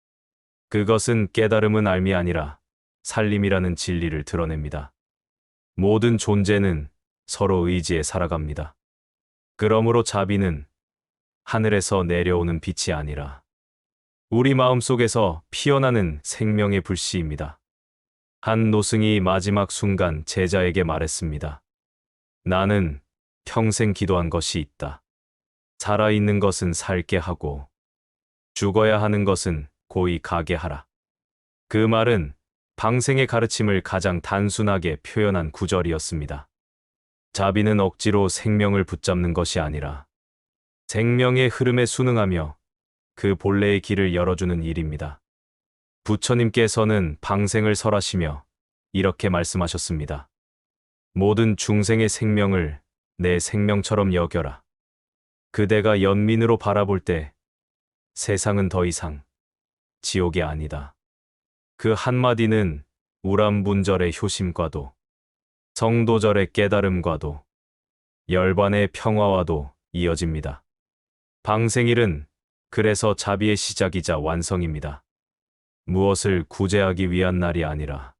그것은 깨달음은 알미 아니라 살림이라는 진리를 드러냅니다. 모든 존재는 서로 의지에 살아갑니다. 그러므로 자비는 하늘에서 내려오는 빛이 아니라 우리 마음속에서 피어나는 생명의 불씨입니다. 한 노승이 마지막 순간 제자에게 말했습니다. 나는 평생 기도한 것이 있다. 살아있는 것은 살게 하고 죽어야 하는 것은 고이 가게 하라. 그 말은 방생의 가르침을 가장 단순하게 표현한 구절이었습니다. 자비는 억지로 생명을 붙잡는 것이 아니라 생명의 흐름에 순응하며 그 본래의 길을 열어주는 일입니다. 부처님께서는 방생을 설하시며 이렇게 말씀하셨습니다. 모든 중생의 생명을 내 생명처럼 여겨라. 그대가 연민으로 바라볼 때 세상은 더 이상 지옥이 아니다. 그 한마디는 우람분절의 효심과도 성도절의 깨달음과도 열반의 평화와도 이어집니다. 방생일은 그래서 자비의 시작이자 완성입니다. 무엇을 구제하기 위한 날이 아니라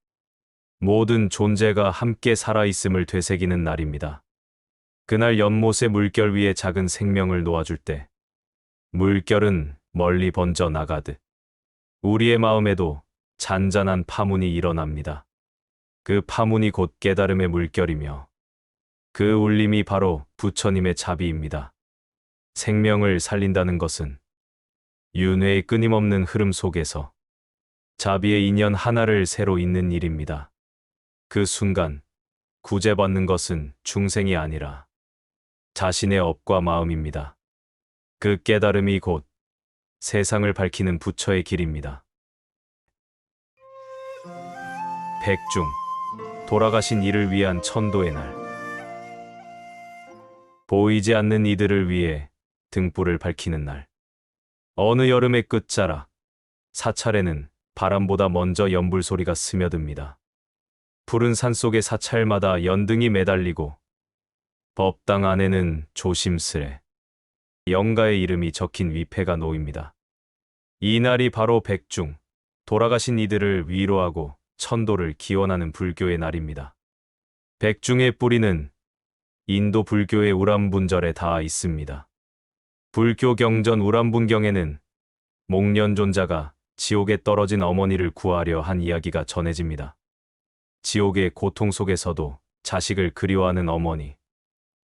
모든 존재가 함께 살아있음을 되새기는 날입니다. 그날 연못의 물결 위에 작은 생명을 놓아줄 때 물결은 멀리 번져 나가듯 우리의 마음에도 잔잔한 파문이 일어납니다. 그 파문이 곧 깨달음의 물결이며 그 울림이 바로 부처님의 자비입니다. 생명을 살린다는 것은 윤회의 끊임없는 흐름 속에서 자비의 인연 하나를 새로 잇는 일입니다. 그 순간 구제받는 것은 중생이 아니라 자신의 업과 마음입니다. 그 깨달음이 곧 세상을 밝히는 부처의 길입니다. 백중, 돌아가신 이를 위한 천도의 날. 보이지 않는 이들을 위해 등불을 밝히는 날. 어느 여름의 끝자락, 사찰에는 바람보다 먼저 연불 소리가 스며듭니다. 푸른 산속의 사찰마다 연등이 매달리고 법당 안에는 조심스레 영가의 이름이 적힌 위패가 놓입니다. 이 날이 바로 백중, 돌아가신 이들을 위로하고 천도를 기원하는 불교의 날입니다. 백중의 뿌리는 인도 불교의 우람분절에 닿아 있습니다. 불교 경전 우람분경에는 목련존자가 지옥에 떨어진 어머니를 구하려 한 이야기가 전해집니다. 지옥의 고통 속에서도 자식을 그리워하는 어머니,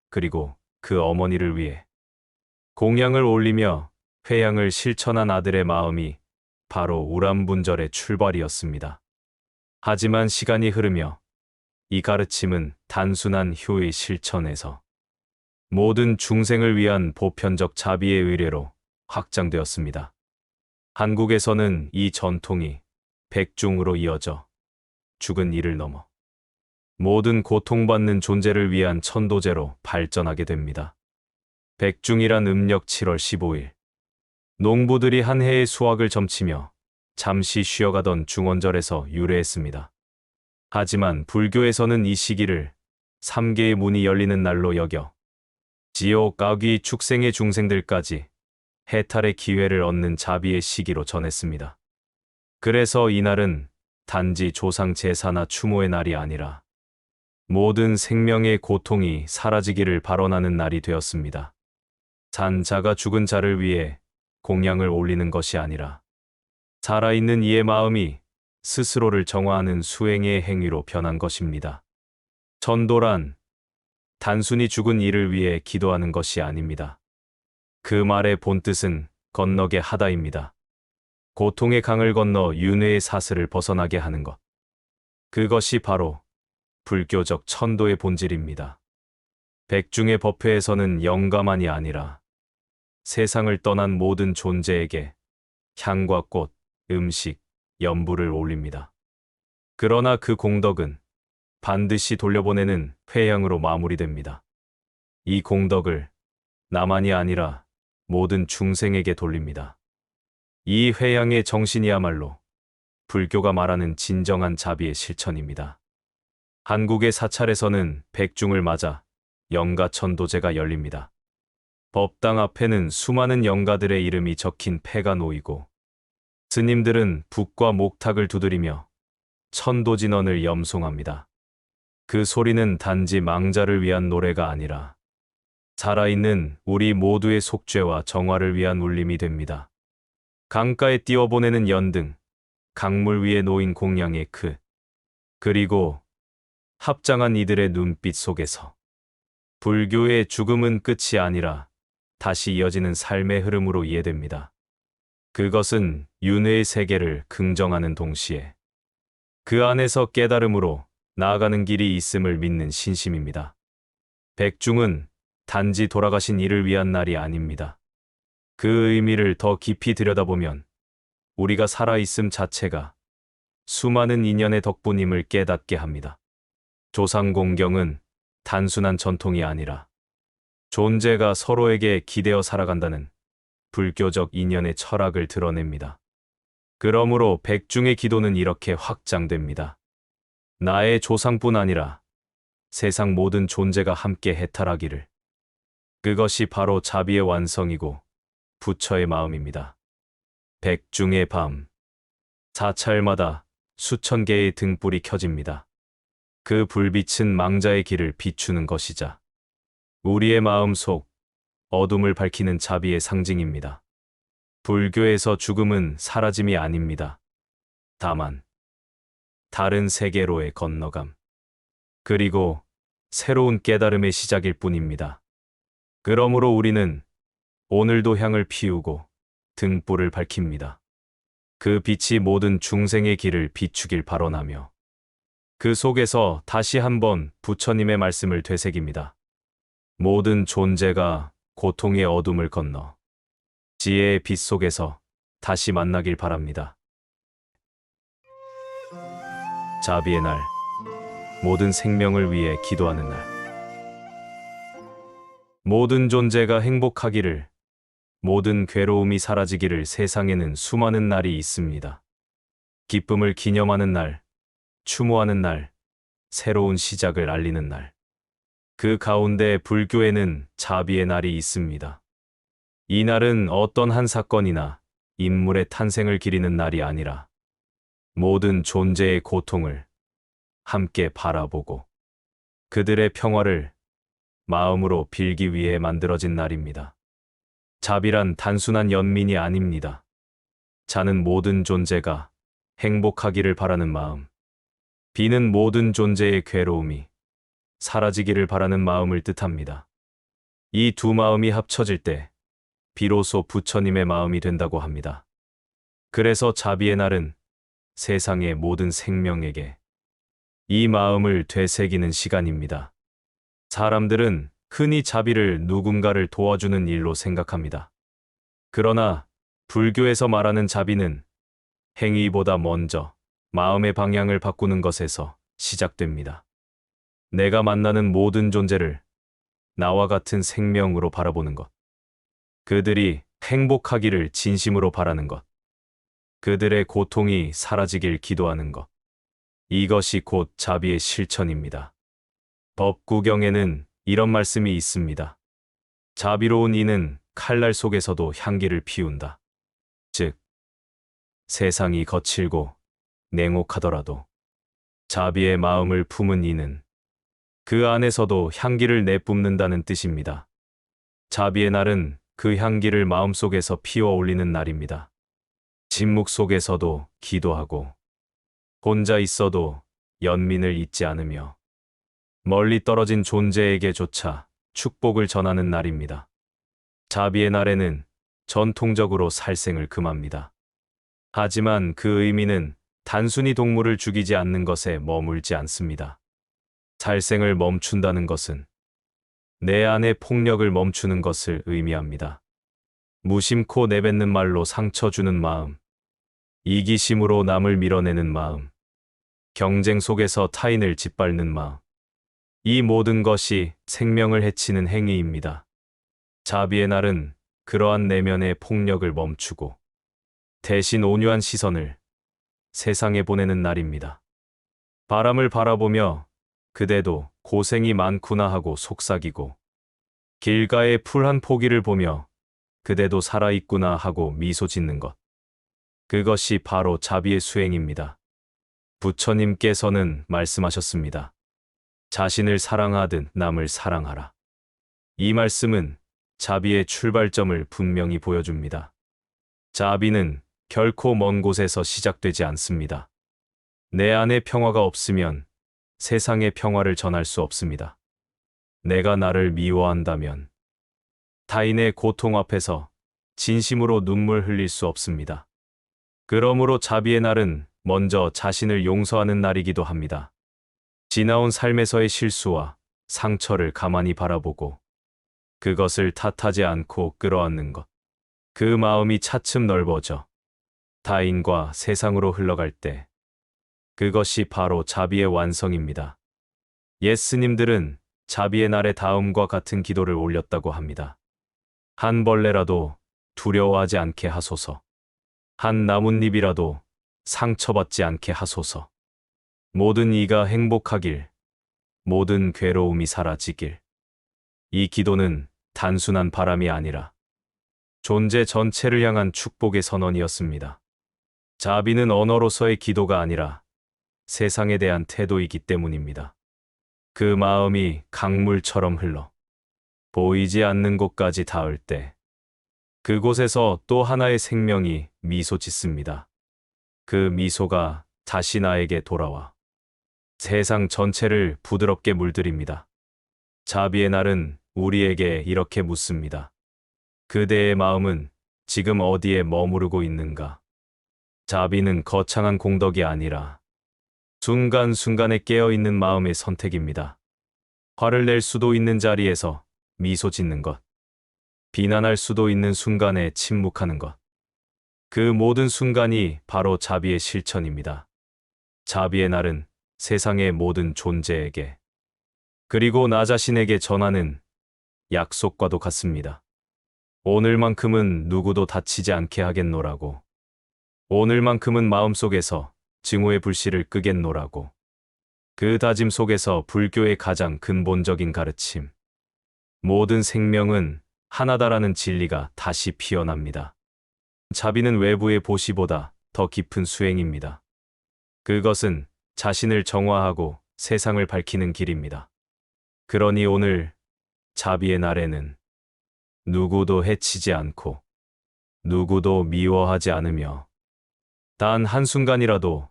그리고 그 어머니를 위해 공양을 올리며 회양을 실천한 아들의 마음이 바로 우람분절의 출발이었습니다. 하지만 시간이 흐르며 이 가르침은 단순한 효의 실천에서 모든 중생을 위한 보편적 자비의 의례로 확장되었습니다. 한국에서는 이 전통이 백중으로 이어져 죽은 이를 넘어 모든 고통받는 존재를 위한 천도제로 발전하게 됩니다. 백중이란 음력 7월 15일, 농부들이 한 해의 수확을 점치며 잠시 쉬어가던 중원절에서 유래했습니다. 하지만 불교에서는 이 시기를 3개의 문이 열리는 날로 여겨 지옥, 악귀, 축생의 중생들까지 해탈의 기회를 얻는 자비의 시기로 전했습니다. 그래서 이날은 단지 조상 제사나 추모의 날이 아니라 모든 생명의 고통이 사라지기를 발언하는 날이 되었습니다. 산 자가 죽은 자를 위해 공양을 올리는 것이 아니라 살아있는 이의 마음이 스스로를 정화하는 수행의 행위로 변한 것입니다. 천도란 단순히 죽은 이를 위해 기도하는 것이 아닙니다. 그 말의 본뜻은 건너게 하다입니다. 고통의 강을 건너 윤회의 사슬을 벗어나게 하는 것. 그것이 바로 불교적 천도의 본질입니다. 백중의 법회에서는 영가만이 아니라 세상을 떠난 모든 존재에게 향과 꽃, 음식, 연불을 올립니다. 그러나 그 공덕은 반드시 돌려보내는 회향으로 마무리됩니다. 이 공덕을 나만이 아니라 모든 중생에게 돌립니다. 이 회향의 정신이야말로 불교가 말하는 진정한 자비의 실천입니다. 한국의 사찰에서는 백중을 맞아 영가천도제가 열립니다. 법당 앞에는 수많은 영가들의 이름이 적힌 패가 놓이고 스님들은 북과 목탁을 두드리며 천도진언을 염송합니다. 그 소리는 단지 망자를 위한 노래가 아니라 살아있는 우리 모두의 속죄와 정화를 위한 울림이 됩니다. 강가에 띄워보내는 연등, 강물 위에 놓인 공양의 그리고 합장한 이들의 눈빛 속에서 불교의 죽음은 끝이 아니라 다시 이어지는 삶의 흐름으로 이해됩니다. 그것은 윤회의 세계를 긍정하는 동시에 그 안에서 깨달음으로 나아가는 길이 있음을 믿는 신심입니다. 백중은 단지 돌아가신 이를 위한 날이 아닙니다. 그 의미를 더 깊이 들여다보면 우리가 살아있음 자체가 수많은 인연의 덕분임을 깨닫게 합니다. 조상공경은 단순한 전통이 아니라 존재가 서로에게 기대어 살아간다는 불교적 인연의 철학을 드러냅니다. 그러므로 백중의 기도는 이렇게 확장됩니다. 나의 조상뿐 아니라 세상 모든 존재가 함께 해탈하기를. 그것이 바로 자비의 완성이고 부처의 마음입니다. 백중의 밤, 사찰마다 수천 개의 등불이 켜집니다. 그 불빛은 망자의 길을 비추는 것이자 우리의 마음 속 어둠을 밝히는 자비의 상징입니다. 불교에서 죽음은 사라짐이 아닙니다. 다만 다른 세계로의 건너감, 그리고 새로운 깨달음의 시작일 뿐입니다. 그러므로 우리는 오늘도 향을 피우고 등불을 밝힙니다. 그 빛이 모든 중생의 길을 비추길 발언하며 그 속에서 다시 한번 부처님의 말씀을 되새깁니다. 모든 존재가 고통의 어둠을 건너 지혜의 빛 속에서 다시 만나길 바랍니다. 자비의 날, 모든 생명을 위해 기도하는 날. 모든 존재가 행복하기를, 모든 괴로움이 사라지기를. 세상에는 수많은 날이 있습니다. 기쁨을 기념하는 날, 추모하는 날, 새로운 시작을 알리는 날. 그 가운데 불교에는 자비의 날이 있습니다. 이 날은 어떤 한 사건이나 인물의 탄생을 기리는 날이 아니라 모든 존재의 고통을 함께 바라보고 그들의 평화를 마음으로 빌기 위해 만들어진 날입니다. 자비란 단순한 연민이 아닙니다. 자는 모든 존재가 행복하기를 바라는 마음, 비는 모든 존재의 괴로움이 사라지기를 바라는 마음을 뜻합니다. 이 두 마음이 합쳐질 때 비로소 부처님의 마음이 된다고 합니다. 그래서 자비의 날은 세상의 모든 생명에게 이 마음을 되새기는 시간입니다. 사람들은 흔히 자비를 누군가를 도와주는 일로 생각합니다. 그러나 불교에서 말하는 자비는 행위보다 먼저 마음의 방향을 바꾸는 것에서 시작됩니다. 내가 만나는 모든 존재를 나와 같은 생명으로 바라보는 것. 그들이 행복하기를 진심으로 바라는 것. 그들의 고통이 사라지길 기도하는 것. 이것이 곧 자비의 실천입니다. 법구경에는 이런 말씀이 있습니다. 자비로운 이는 칼날 속에서도 향기를 피운다. 즉, 세상이 거칠고 냉혹하더라도 자비의 마음을 품은 이는 그 안에서도 향기를 내뿜는다는 뜻입니다. 자비의 날은 그 향기를 마음속에서 피워 올리는 날입니다. 침묵 속에서도 기도하고 혼자 있어도 연민을 잊지 않으며 멀리 떨어진 존재에게조차 축복을 전하는 날입니다. 자비의 날에는 전통적으로 살생을 금합니다. 하지만 그 의미는 단순히 동물을 죽이지 않는 것에 머물지 않습니다. 살생을 멈춘다는 것은 내 안의 폭력을 멈추는 것을 의미합니다. 무심코 내뱉는 말로 상처 주는 마음, 이기심으로 남을 밀어내는 마음, 경쟁 속에서 타인을 짓밟는 마음. 이 모든 것이 생명을 해치는 행위입니다. 자비의 날은 그러한 내면의 폭력을 멈추고 대신 온유한 시선을 세상에 보내는 날입니다. 바람을 바라보며 그대도 고생이 많구나 하고 속삭이고, 길가의 풀 한 포기를 보며 그대도 살아있구나 하고 미소 짓는 것. 그것이 바로 자비의 수행입니다. 부처님께서는 말씀하셨습니다. 자신을 사랑하듯 남을 사랑하라. 이 말씀은 자비의 출발점을 분명히 보여줍니다. 자비는 결코 먼 곳에서 시작되지 않습니다. 내 안에 평화가 없으면 세상의 평화를 전할 수 없습니다. 내가 나를 미워한다면 타인의 고통 앞에서 진심으로 눈물 흘릴 수 없습니다. 그러므로 자비의 날은 먼저 자신을 용서하는 날이기도 합니다. 지나온 삶에서의 실수와 상처를 가만히 바라보고 그것을 탓하지 않고 끌어안는 것. 그 마음이 차츰 넓어져 타인과 세상으로 흘러갈 때 그것이 바로 자비의 완성입니다. 옛 스님들은 자비의 날에 다음과 같은 기도를 올렸다고 합니다. 한 벌레라도 두려워하지 않게 하소서. 한 나뭇잎이라도 상처받지 않게 하소서. 모든 이가 행복하길, 모든 괴로움이 사라지길. 이 기도는 단순한 바람이 아니라 존재 전체를 향한 축복의 선언이었습니다. 자비는 언어로서의 기도가 아니라 세상에 대한 태도이기 때문입니다. 그 마음이 강물처럼 흘러 보이지 않는 곳까지 닿을 때 그곳에서 또 하나의 생명이 미소 짓습니다. 그 미소가 다시 나에게 돌아와 세상 전체를 부드럽게 물들입니다. 자비의 날은 우리에게 이렇게 묻습니다. 그대의 마음은 지금 어디에 머무르고 있는가? 자비는 거창한 공덕이 아니라 순간순간에 깨어있는 마음의 선택입니다. 화를 낼 수도 있는 자리에서 미소 짓는 것. 비난할 수도 있는 순간에 침묵하는 것. 그 모든 순간이 바로 자비의 실천입니다. 자비의 날은 세상의 모든 존재에게 그리고 나 자신에게 전하는 약속과도 같습니다. 오늘만큼은 누구도 다치지 않게 하겠노라고. 오늘만큼은 마음속에서 증오의 불씨를 끄겠노라고. 그 다짐 속에서 불교의 가장 근본적인 가르침. 모든 생명은 하나다라는 진리가 다시 피어납니다. 자비는 외부의 보시보다 더 깊은 수행입니다. 그것은 자신을 정화하고 세상을 밝히는 길입니다. 그러니 오늘 자비의 날에는 누구도 해치지 않고 누구도 미워하지 않으며 단 한순간이라도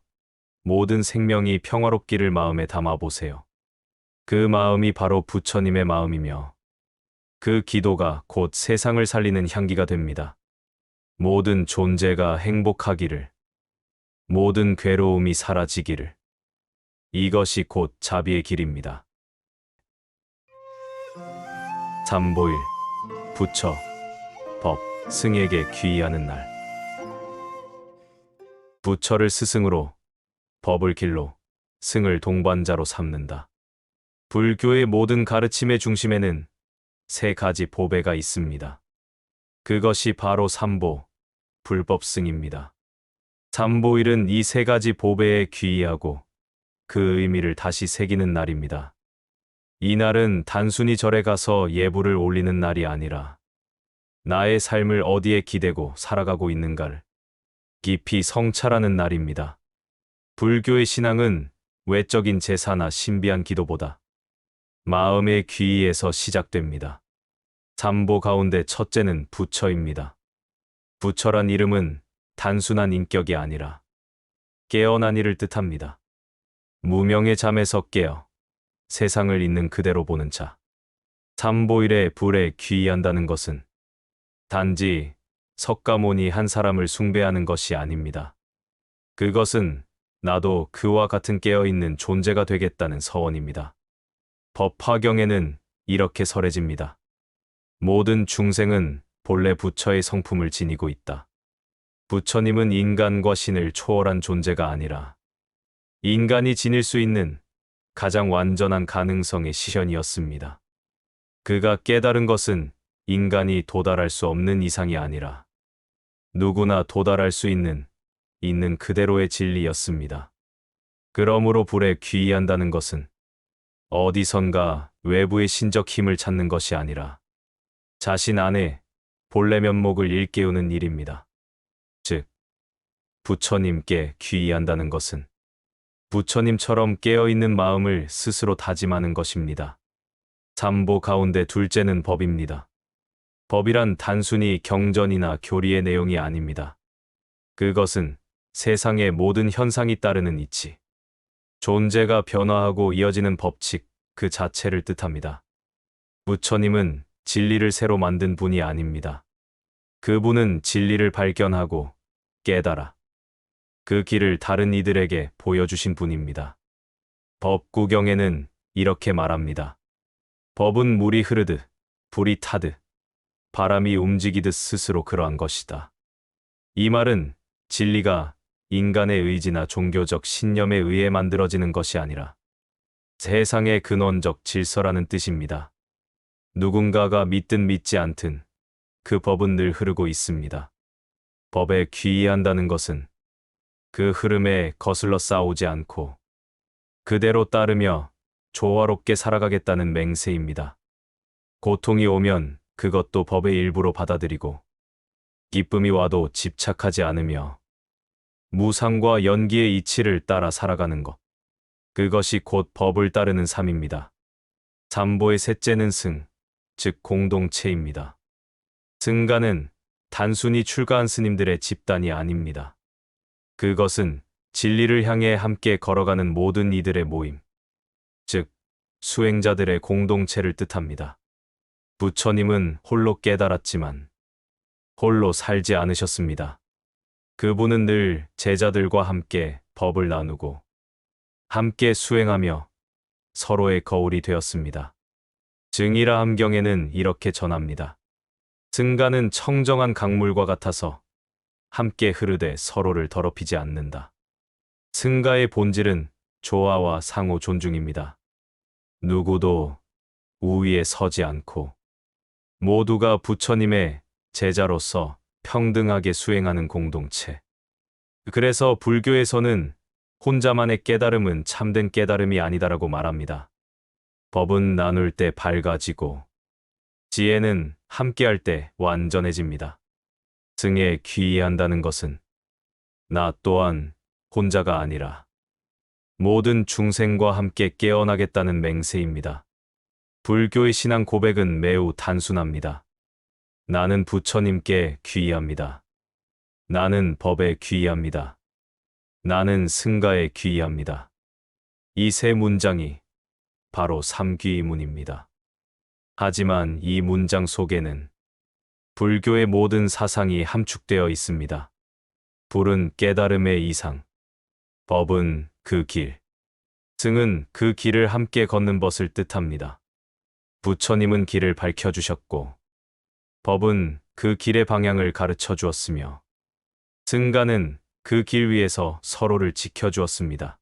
모든 생명이 평화롭기를 마음에 담아보세요. 그 마음이 바로 부처님의 마음이며 그 기도가 곧 세상을 살리는 향기가 됩니다. 모든 존재가 행복하기를, 모든 괴로움이 사라지기를. 이것이 곧 자비의 길입니다. 삼보일, 부처, 법, 승에게 귀의하는 날. 부처를 스승으로, 법을 길로, 승을 동반자로 삼는다. 불교의 모든 가르침의 중심에는 세 가지 보배가 있습니다. 그것이 바로 삼보, 불법승입니다. 삼보일은 이 세 가지 보배에 귀의하고 그 의미를 다시 새기는 날입니다. 이 날은 단순히 절에 가서 예불을 올리는 날이 아니라 나의 삶을 어디에 기대고 살아가고 있는가를 깊이 성찰하는 날입니다. 불교의 신앙은 외적인 제사나 신비한 기도보다 마음의 귀의에서 시작됩니다. 삼보 가운데 첫째는 부처입니다. 부처란 이름은 단순한 인격이 아니라 깨어난 이를 뜻합니다. 무명의 잠에서 깨어 세상을 있는 그대로 보는 자. 삼보일에 불에 귀의한다는 것은 단지 석가모니 한 사람을 숭배하는 것이 아닙니다. 그것은 나도 그와 같은 깨어있는 존재가 되겠다는 서원입니다. 법 화경에는 이렇게 설해집니다. 모든 중생은 본래 부처의 성품을 지니고 있다. 부처님은 인간과 신을 초월한 존재가 아니라 인간이 지닐 수 있는 가장 완전한 가능성의 시현이었습니다. 그가 깨달은 것은 인간이 도달할 수 없는 이상이 아니라 누구나 도달할 수 있는 그대로의 진리였습니다. 그러므로 불에 귀의한다는 것은 어디선가 외부의 신적 힘을 찾는 것이 아니라 자신 안에 본래 면목을 일깨우는 일입니다. 즉, 부처님께 귀의한다는 것은 부처님처럼 깨어있는 마음을 스스로 다짐하는 것입니다. 삼보 가운데 둘째는 법입니다. 법이란 단순히 경전이나 교리의 내용이 아닙니다. 그것은 세상의 모든 현상이 따르는 이치, 존재가 변화하고 이어지는 법칙 그 자체를 뜻합니다. 부처님은 진리를 새로 만든 분이 아닙니다. 그분은 진리를 발견하고 깨달아 그 길을 다른 이들에게 보여주신 분입니다. 법구경에는 이렇게 말합니다. 법은 물이 흐르듯, 불이 타듯, 바람이 움직이듯 스스로 그러한 것이다. 이 말은 진리가 인간의 의지나 종교적 신념에 의해 만들어지는 것이 아니라 세상의 근원적 질서라는 뜻입니다. 누군가가 믿든 믿지 않든 그 법은 늘 흐르고 있습니다. 법에 귀의한다는 것은 그 흐름에 거슬러 싸우지 않고 그대로 따르며 조화롭게 살아가겠다는 맹세입니다. 고통이 오면 그것도 법의 일부로 받아들이고 기쁨이 와도 집착하지 않으며 무상과 연기의 이치를 따라 살아가는 것. 그것이 곧 법을 따르는 삶입니다. 삼보의 셋째는 승, 즉 공동체입니다. 승가는 단순히 출가한 스님들의 집단이 아닙니다. 그것은 진리를 향해 함께 걸어가는 모든 이들의 모임, 즉 수행자들의 공동체를 뜻합니다. 부처님은 홀로 깨달았지만 홀로 살지 않으셨습니다. 그분은 늘 제자들과 함께 법을 나누고 함께 수행하며 서로의 거울이 되었습니다. 증이라 함경에는 이렇게 전합니다. 승가는 청정한 강물과 같아서 함께 흐르되 서로를 더럽히지 않는다. 승가의 본질은 조화와 상호 존중입니다. 누구도 우위에 서지 않고 모두가 부처님의 제자로서 평등하게 수행하는 공동체. 그래서 불교에서는 혼자만의 깨달음은 참된 깨달음이 아니다라고 말합니다. 법은 나눌 때 밝아지고 지혜는 함께할 때 완전해집니다. 승에 귀의한다는 것은 나 또한 혼자가 아니라 모든 중생과 함께 깨어나겠다는 맹세입니다. 불교의 신앙 고백은 매우 단순합니다. 나는 부처님께 귀의합니다. 나는 법에 귀의합니다. 나는 승가에 귀의합니다. 이 세 문장이 바로 삼귀의문입니다. 하지만 이 문장 속에는 불교의 모든 사상이 함축되어 있습니다. 불은 깨달음의 이상, 법은 그 길, 승은 그 길을 함께 걷는 것을 뜻합니다. 부처님은 길을 밝혀주셨고 법은 그 길의 방향을 가르쳐 주었으며 승가는 그 길 위에서 서로를 지켜주었습니다.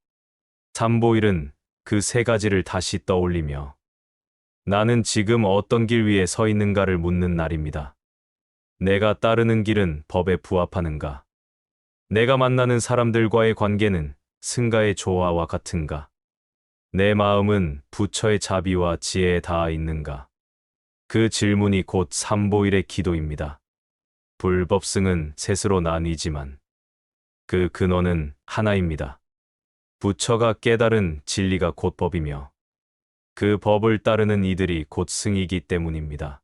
삼보일은 그 세 가지를 다시 떠올리며 나는 지금 어떤 길 위에 서 있는가를 묻는 날입니다. 내가 따르는 길은 법에 부합하는가? 내가 만나는 사람들과의 관계는 승가의 조화와 같은가? 내 마음은 부처의 자비와 지혜에 닿아 있는가? 그 질문이 곧 삼보일의 기도입니다. 불법승은 셋으로 나뉘지만 그 근원은 하나입니다. 부처가 깨달은 진리가 곧 법이며 그 법을 따르는 이들이 곧 승이기 때문입니다.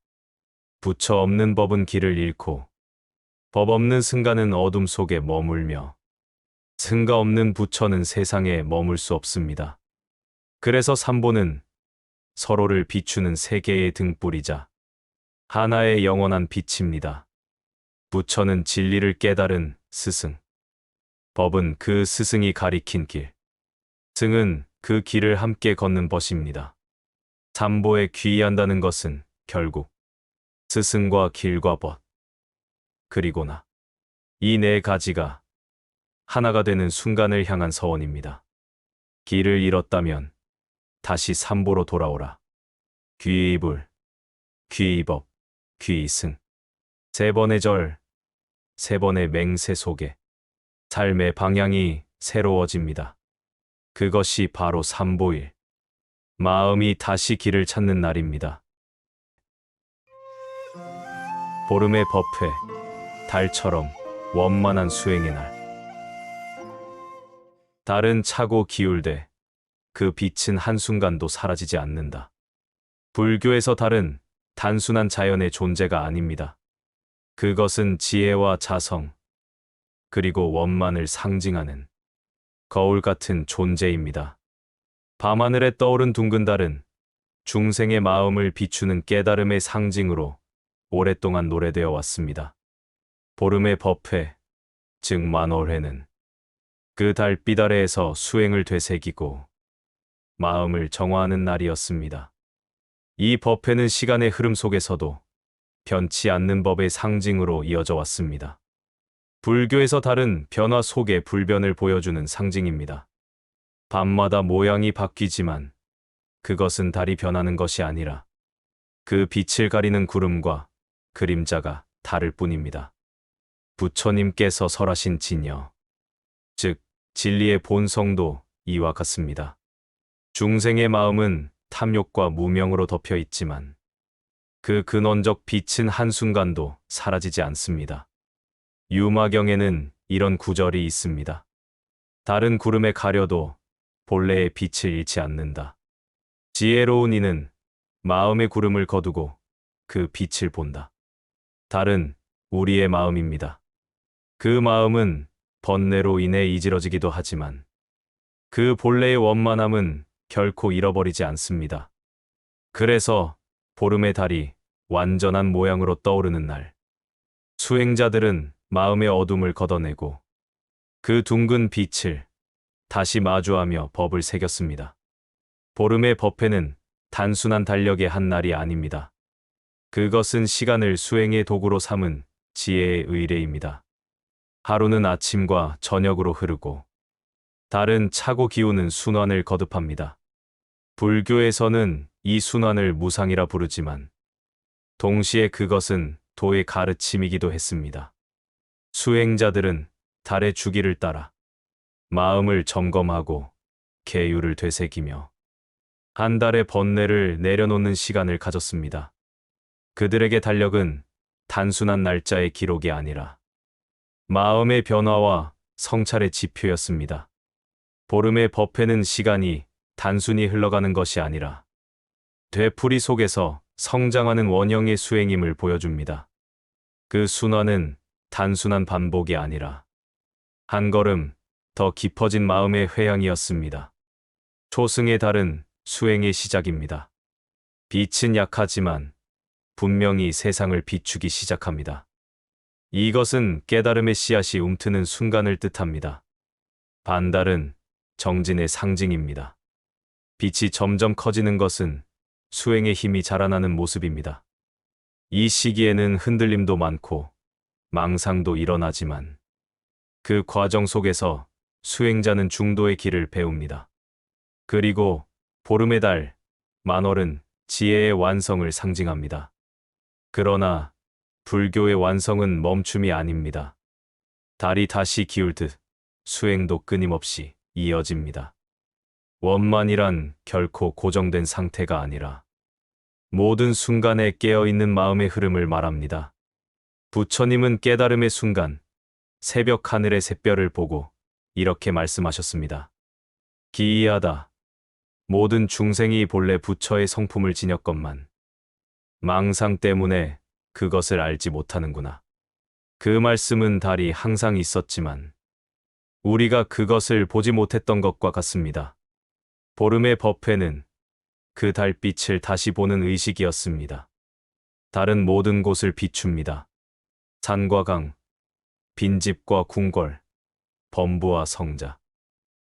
부처 없는 법은 길을 잃고 법 없는 승가는 어둠 속에 머물며 승가 없는 부처는 세상에 머물 수 없습니다. 그래서 삼보는 서로를 비추는 세 개의 등불이자 하나의 영원한 빛입니다. 부처는 진리를 깨달은 스승. 법은 그 스승이 가리킨 길. 승은 그 길을 함께 걷는 벗입니다. 삼보에 귀의한다는 것은 결국 스승과 길과 벗, 그리고 나. 이 네 가지가 하나가 되는 순간을 향한 서원입니다. 길을 잃었다면 다시 삼보로 돌아오라. 귀의불, 귀의법, 귀의승. 세 번의 절, 세 번의 맹세 속에 삶의 방향이 새로워집니다. 그것이 바로 삼보일. 마음이 다시 길을 찾는 날입니다. 보름의 법회, 달처럼 원만한 수행의 날. 달은 차고 기울되 그 빛은 한순간도 사라지지 않는다. 불교에서 달은 단순한 자연의 존재가 아닙니다. 그것은 지혜와 자성, 그리고 원만을 상징하는 거울 같은 존재입니다. 밤하늘에 떠오른 둥근 달은 중생의 마음을 비추는 깨달음의 상징으로 오랫동안 노래되어 왔습니다. 보름의 법회, 즉 만월회는 그 달빛 아래에서 수행을 되새기고 마음을 정화하는 날이었습니다. 이 법회는 시간의 흐름 속에서도 변치 않는 법의 상징으로 이어져 왔습니다. 불교에서 달은 변화 속의 불변을 보여주는 상징입니다. 밤마다 모양이 바뀌지만 그것은 달이 변하는 것이 아니라 그 빛을 가리는 구름과 그림자가 다를 뿐입니다. 부처님께서 설하신 진여, 즉 진리의 본성도 이와 같습니다. 중생의 마음은 탐욕과 무명으로 덮여 있지만 그 근원적 빛은 한순간도 사라지지 않습니다. 유마경에는 이런 구절이 있습니다. 달은 구름에 가려도 본래의 빛을 잃지 않는다. 지혜로운 이는 마음의 구름을 거두고 그 빛을 본다. 달은 우리의 마음입니다. 그 마음은 번뇌로 인해 이지러지기도 하지만 그 본래의 원만함은 결코 잃어버리지 않습니다. 그래서 보름의 달이 완전한 모양으로 떠오르는 날, 수행자들은 마음의 어둠을 걷어내고 그 둥근 빛을 다시 마주하며 법을 새겼습니다. 보름의 법회는 단순한 달력의 한 날이 아닙니다. 그것은 시간을 수행의 도구로 삼은 지혜의 의례입니다. 하루는 아침과 저녁으로 흐르고 달은 차고 기우는 순환을 거듭합니다. 불교에서는 이 순환을 무상이라 부르지만 동시에 그것은 도의 가르침이기도 했습니다. 수행자들은 달의 주기를 따라 마음을 점검하고 계율을 되새기며 한 달의 번뇌를 내려놓는 시간을 가졌습니다. 그들에게 달력은 단순한 날짜의 기록이 아니라 마음의 변화와 성찰의 지표였습니다. 보름의 법회는 시간이 단순히 흘러가는 것이 아니라 되풀이 속에서 성장하는 원형의 수행임을 보여줍니다. 그 순환은 단순한 반복이 아니라 한 걸음 더 깊어진 마음의 회양이었습니다. 초승의 달은 수행의 시작입니다. 빛은 약하지만 분명히 세상을 비추기 시작합니다. 이것은 깨달음의 씨앗이 움트는 순간을 뜻합니다. 반달은 정진의 상징입니다. 빛이 점점 커지는 것은 수행의 힘이 자라나는 모습입니다. 이 시기에는 흔들림도 많고 망상도 일어나지만 그 과정 속에서 수행자는 중도의 길을 배웁니다. 그리고 보름의 달, 만월은 지혜의 완성을 상징합니다. 그러나 불교의 완성은 멈춤이 아닙니다. 달이 다시 기울듯 수행도 끊임없이 이어집니다. 원만이란 결코 고정된 상태가 아니라 모든 순간에 깨어있는 마음의 흐름을 말합니다. 부처님은 깨달음의 순간, 새벽 하늘의 샛별을 보고 이렇게 말씀하셨습니다. 기이하다. 모든 중생이 본래 부처의 성품을 지녔건만 망상 때문에 그것을 알지 못하는구나. 그 말씀은 달이 항상 있었지만 우리가 그것을 보지 못했던 것과 같습니다. 보름의 법회는 그 달빛을 다시 보는 의식이었습니다. 달은 모든 곳을 비춥니다. 산과 강, 빈집과 궁궐, 범부와 성자.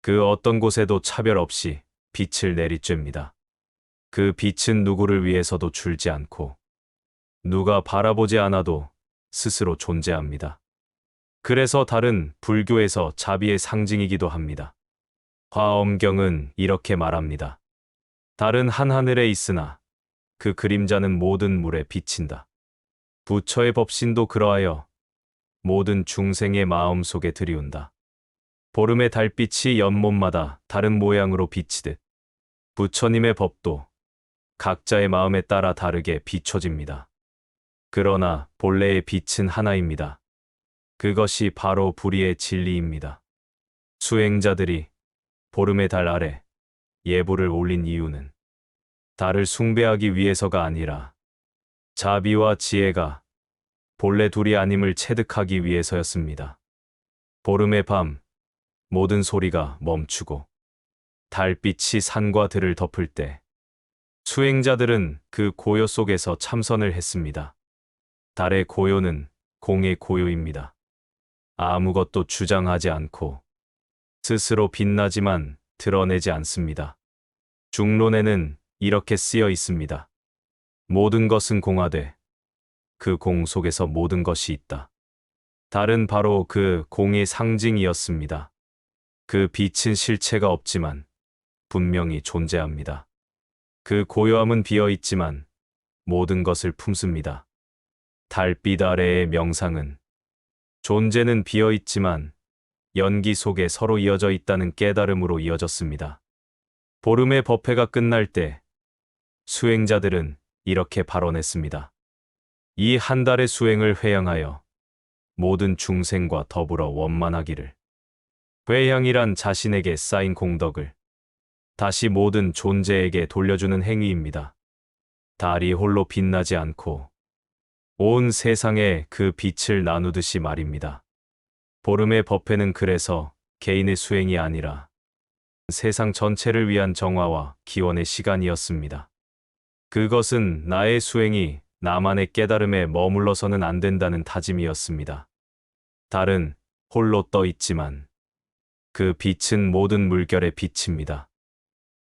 그 어떤 곳에도 차별 없이 빛을 내리쬐입니다. 그 빛은 누구를 위해서도 줄지 않고 누가 바라보지 않아도 스스로 존재합니다. 그래서 달은 불교에서 자비의 상징이기도 합니다. 화엄경은 이렇게 말합니다. 달은 한하늘에 있으나 그 그림자는 모든 물에 비친다. 부처의 법신도 그러하여 모든 중생의 마음 속에 들이운다. 보름의 달빛이 연못마다 다른 모양으로 비치듯 부처님의 법도 각자의 마음에 따라 다르게 비춰집니다. 그러나 본래의 빛은 하나입니다. 그것이 바로 불의의 진리입니다. 수행자들이 보름의 달 아래 예불을 올린 이유는 달을 숭배하기 위해서가 아니라 자비와 지혜가 본래 둘이 아님을 체득하기 위해서였습니다. 보름의 밤 모든 소리가 멈추고 달빛이 산과 들을 덮을 때 수행자들은 그 고요 속에서 참선을 했습니다. 달의 고요는 공의 고요입니다. 아무것도 주장하지 않고 스스로 빛나지만 드러내지 않습니다. 중론에는 이렇게 쓰여 있습니다. 모든 것은 공하되 그 공 속에서 모든 것이 있다. 달은 바로 그 공의 상징이었습니다. 그 빛은 실체가 없지만 분명히 존재합니다. 그 고요함은 비어 있지만 모든 것을 품습니다. 달빛 아래의 명상은 존재는 비어 있지만 연기 속에 서로 이어져 있다는 깨달음으로 이어졌습니다. 보름의 법회가 끝날 때 수행자들은 이렇게 발언했습니다. 이 한 달의 수행을 회양하여 모든 중생과 더불어 원만하기를. 회양이란 자신에게 쌓인 공덕을 다시 모든 존재에게 돌려주는 행위입니다. 달이 홀로 빛나지 않고 온 세상에 그 빛을 나누듯이 말입니다. 보름의 법회는 그래서 개인의 수행이 아니라 세상 전체를 위한 정화와 기원의 시간이었습니다. 그것은 나의 수행이 나만의 깨달음에 머물러서는 안 된다는 다짐이었습니다. 달은 홀로 떠 있지만 그 빛은 모든 물결의 빛입니다.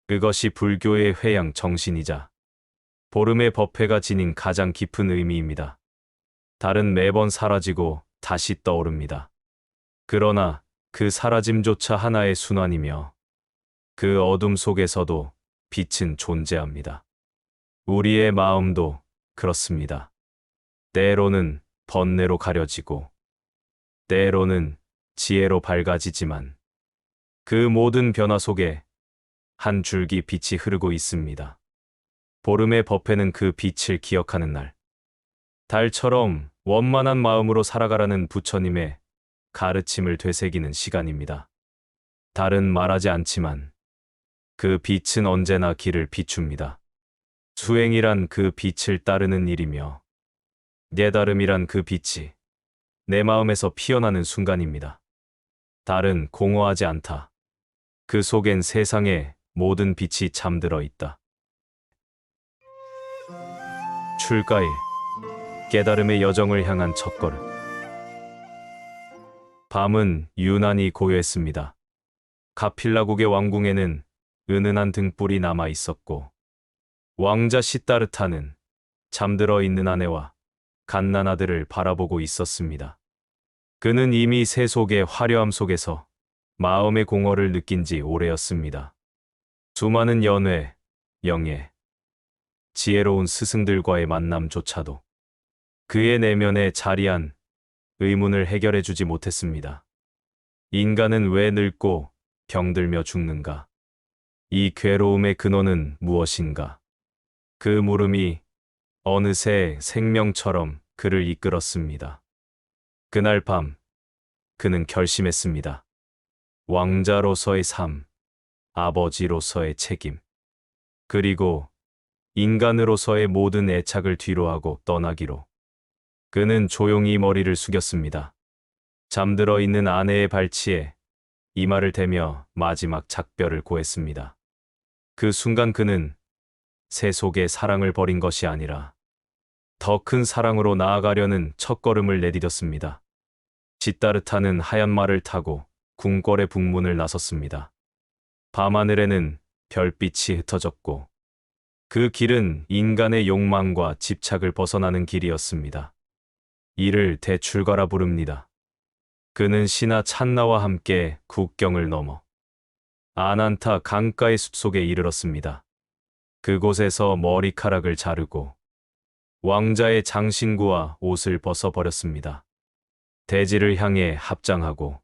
그것이 불교의 회양 정신이자 보름의 법회가 지닌 가장 깊은 의미입니다. 달은 매번 사라지고 다시 떠오릅니다. 그러나 그 사라짐조차 하나의 순환이며 그 어둠 속에서도 빛은 존재합니다. 우리의 마음도 그렇습니다. 때로는 번뇌로 가려지고 때로는 지혜로 밝아지지만 그 모든 변화 속에 한 줄기 빛이 흐르고 있습니다. 보름의 법회는 그 빛을 기억하는 날. 달처럼 원만한 마음으로 살아가라는 부처님의 가르침을 되새기는 시간입니다. 달은 말하지 않지만 그 빛은 언제나 길을 비춥니다. 수행이란 그 빛을 따르는 일이며 깨달음이란 그 빛이 내 마음에서 피어나는 순간입니다. 달은 공허하지 않다. 그 속엔 세상의 모든 빛이 잠들어 있다. 출가일, 깨달음의 여정을 향한 첫걸음. 밤은 유난히 고요했습니다. 가필라국의 왕궁에는 은은한 등불이 남아 있었고 왕자 시다르타는 잠들어 있는 아내와 갓난아들을 바라보고 있었습니다. 그는 이미 세속의 화려함 속에서 마음의 공허를 느낀 지 오래였습니다. 수많은 연회, 영예, 지혜로운 스승들과의 만남조차도 그의 내면에 자리한 의문을 해결해 주지 못했습니다. 인간은 왜 늙고 병들며 죽는가? 이 괴로움의 근원은 무엇인가? 그 물음이 어느새 생명처럼 그를 이끌었습니다. 그날 밤, 그는 결심했습니다. 왕자로서의 삶, 아버지로서의 책임, 그리고 인간으로서의 모든 애착을 뒤로하고 떠나기로. 그는 조용히 머리를 숙였습니다. 잠들어 있는 아내의 발치에 이마를 대며 마지막 작별을 고했습니다. 그 순간 그는 세속의 사랑을 버린 것이 아니라 더 큰 사랑으로 나아가려는 첫걸음을 내디뎠습니다. 시다르타는 하얀 말을 타고 궁궐의 북문을 나섰습니다. 밤하늘에는 별빛이 흩어졌고 그 길은 인간의 욕망과 집착을 벗어나는 길이었습니다. 이를 대출가라 부릅니다. 그는 신하 찬나와 함께 국경을 넘어 아난타 강가의 숲속에 이르렀습니다. 그곳에서 머리카락을 자르고 왕자의 장신구와 옷을 벗어버렸습니다. 대지를 향해 합장하고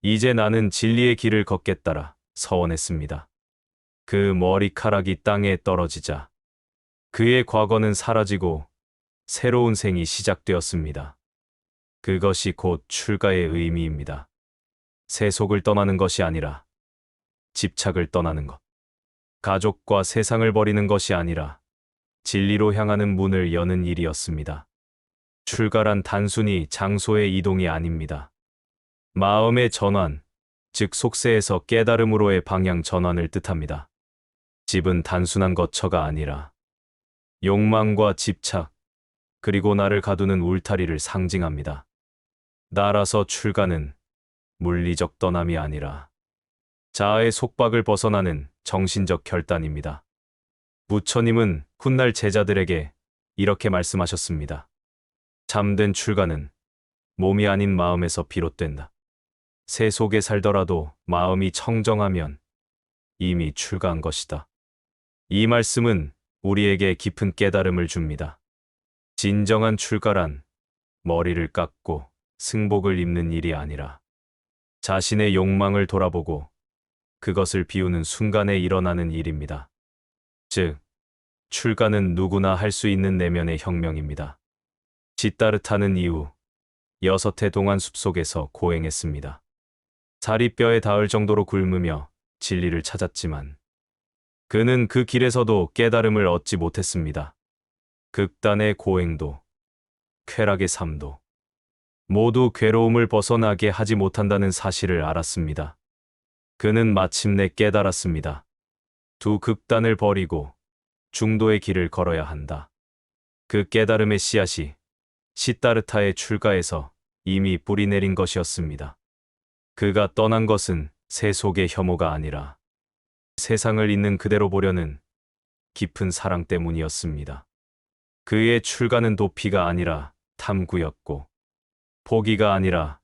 이제 나는 진리의 길을 걷겠다라 서원했습니다. 그 머리카락이 땅에 떨어지자 그의 과거는 사라지고 새로운 생이 시작되었습니다. 그것이 곧 출가의 의미입니다. 세속을 떠나는 것이 아니라 집착을 떠나는 것. 가족과 세상을 버리는 것이 아니라 진리로 향하는 문을 여는 일이었습니다. 출가란 단순히 장소의 이동이 아닙니다. 마음의 전환, 즉 속세에서 깨달음으로의 방향 전환을 뜻합니다. 집은 단순한 거처가 아니라 욕망과 집착, 그리고 나를 가두는 울타리를 상징합니다. 따라서 출가는 물리적 떠남이 아니라 자아의 속박을 벗어나는 정신적 결단입니다. 부처님은 훗날 제자들에게 이렇게 말씀하셨습니다. 참된 출가는 몸이 아닌 마음에서 비롯된다. 세속에 살더라도 마음이 청정하면 이미 출가한 것이다. 이 말씀은 우리에게 깊은 깨달음을 줍니다. 진정한 출가란 머리를 깎고 승복을 입는 일이 아니라 자신의 욕망을 돌아보고 그것을 비우는 순간에 일어나는 일입니다. 즉, 출가는 누구나 할 수 있는 내면의 혁명입니다. 시다르타는 이후 6해 동안 숲속에서 고행했습니다. 살이 뼈에 닿을 정도로 굶으며 진리를 찾았지만 그는 그 길에서도 깨달음을 얻지 못했습니다. 극단의 고행도 쾌락의 삶도 모두 괴로움을 벗어나게 하지 못한다는 사실을 알았습니다. 그는 마침내 깨달았습니다. 두 극단을 버리고 중도의 길을 걸어야 한다. 그 깨달음의 씨앗이 시다르타의 출가에서 이미 뿌리 내린 것이었습니다. 그가 떠난 것은 세속의 혐오가 아니라 세상을 있는 그대로 보려는 깊은 사랑 때문이었습니다. 그의 출가는 도피가 아니라 탐구였고 포기가 아니라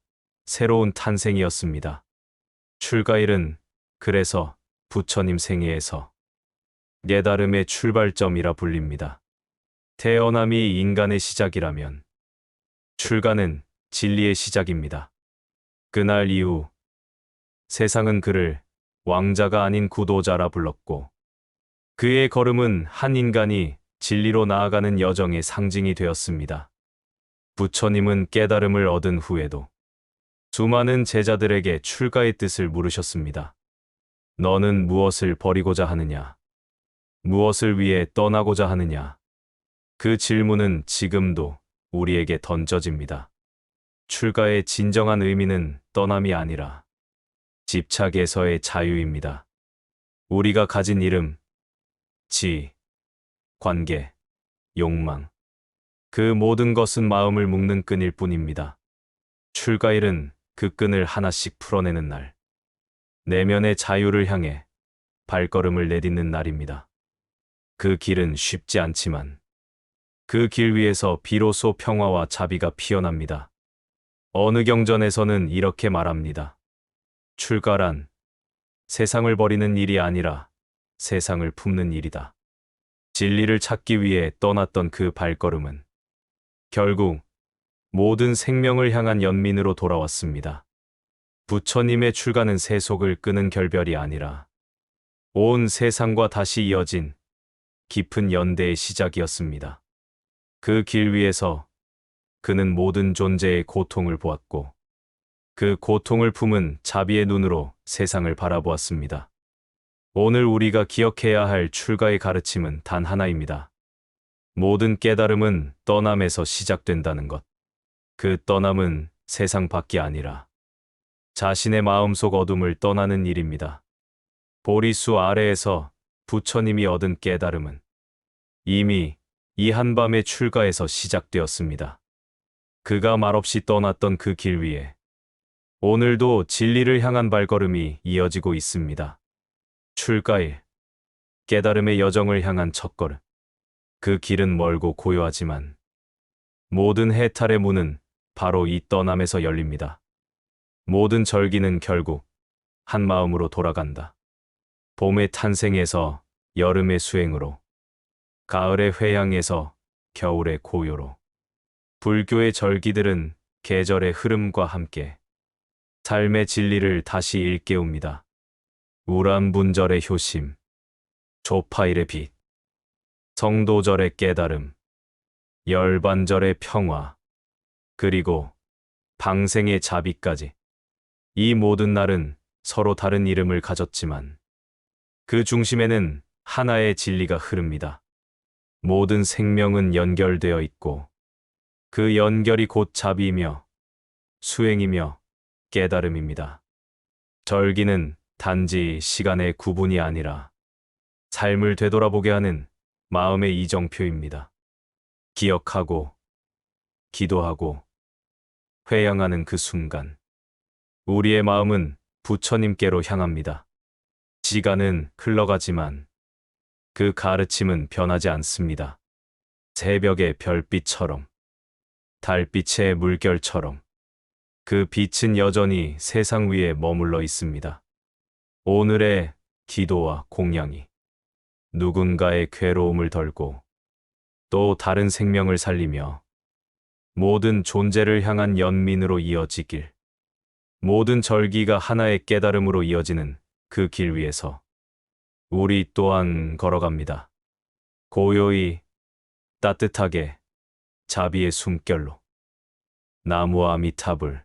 새로운 탄생이었습니다. 출가일은 그래서 부처님 생애에서 깨달음의 출발점이라 불립니다. 태어남이 인간의 시작이라면 출가는 진리의 시작입니다. 그날 이후 세상은 그를 왕자가 아닌 구도자라 불렀고 그의 걸음은 한 인간이 진리로 나아가는 여정의 상징이 되었습니다. 부처님은 깨달음을 얻은 후에도 수많은 제자들에게 출가의 뜻을 물으셨습니다. 너는 무엇을 버리고자 하느냐? 무엇을 위해 떠나고자 하느냐? 그 질문은 지금도 우리에게 던져집니다. 출가의 진정한 의미는 떠남이 아니라 집착에서의 자유입니다. 우리가 가진 이름, 지, 관계, 욕망, 그 모든 것은 마음을 묶는 끈일 뿐입니다. 출가일은 그 끈을 하나씩 풀어내는 날, 내면의 자유를 향해 발걸음을 내딛는 날입니다. 그 길은 쉽지 않지만 그 길 위에서 비로소 평화와 자비가 피어납니다. 어느 경전에서는 이렇게 말합니다. 출가란 세상을 버리는 일이 아니라 세상을 품는 일이다. 진리를 찾기 위해 떠났던 그 발걸음은 결국 모든 생명을 향한 연민으로 돌아왔습니다. 부처님의 출가는 세속을 끄는 결별이 아니라 온 세상과 다시 이어진 깊은 연대의 시작이었습니다. 그 길 위에서 그는 모든 존재의 고통을 보았고 그 고통을 품은 자비의 눈으로 세상을 바라보았습니다. 오늘 우리가 기억해야 할 출가의 가르침은 단 하나입니다. 모든 깨달음은 떠남에서 시작된다는 것. 그 떠남은 세상 밖이 아니라 자신의 마음속 어둠을 떠나는 일입니다. 보리수 아래에서 부처님이 얻은 깨달음은 이미 이 한밤의 출가에서 시작되었습니다. 그가 말없이 떠났던 그 길 위에 오늘도 진리를 향한 발걸음이 이어지고 있습니다. 출가일, 깨달음의 여정을 향한 첫걸음. 그 길은 멀고 고요하지만 모든 해탈의 문은 바로 이 떠남에서 열립니다. 모든 절기는 결국 한 마음으로 돌아간다. 봄의 탄생에서 여름의 수행으로, 가을의 회양에서 겨울의 고요로. 불교의 절기들은 계절의 흐름과 함께 삶의 진리를 다시 일깨웁니다. 우란분절의 효심, 조파일의 빛, 성도절의 깨달음, 열반절의 평화, 그리고 방생의 자비까지. 이 모든 날은 서로 다른 이름을 가졌지만 그 중심에는 하나의 진리가 흐릅니다. 모든 생명은 연결되어 있고 그 연결이 곧 자비이며 수행이며 깨달음입니다. 절기는 단지 시간의 구분이 아니라 삶을 되돌아보게 하는 마음의 이정표입니다. 기억하고, 기도하고, 회양하는 그 순간, 우리의 마음은 부처님께로 향합니다. 시간은 흘러가지만 그 가르침은 변하지 않습니다. 새벽의 별빛처럼, 달빛의 물결처럼, 그 빛은 여전히 세상 위에 머물러 있습니다. 오늘의 기도와 공양이 누군가의 괴로움을 덜고 또 다른 생명을 살리며 모든 존재를 향한 연민으로 이어지길. 모든 절기가 하나의 깨달음으로 이어지는 그 길 위에서 우리 또한 걸어갑니다. 고요히, 따뜻하게, 자비의 숨결로. 나무 아미타불.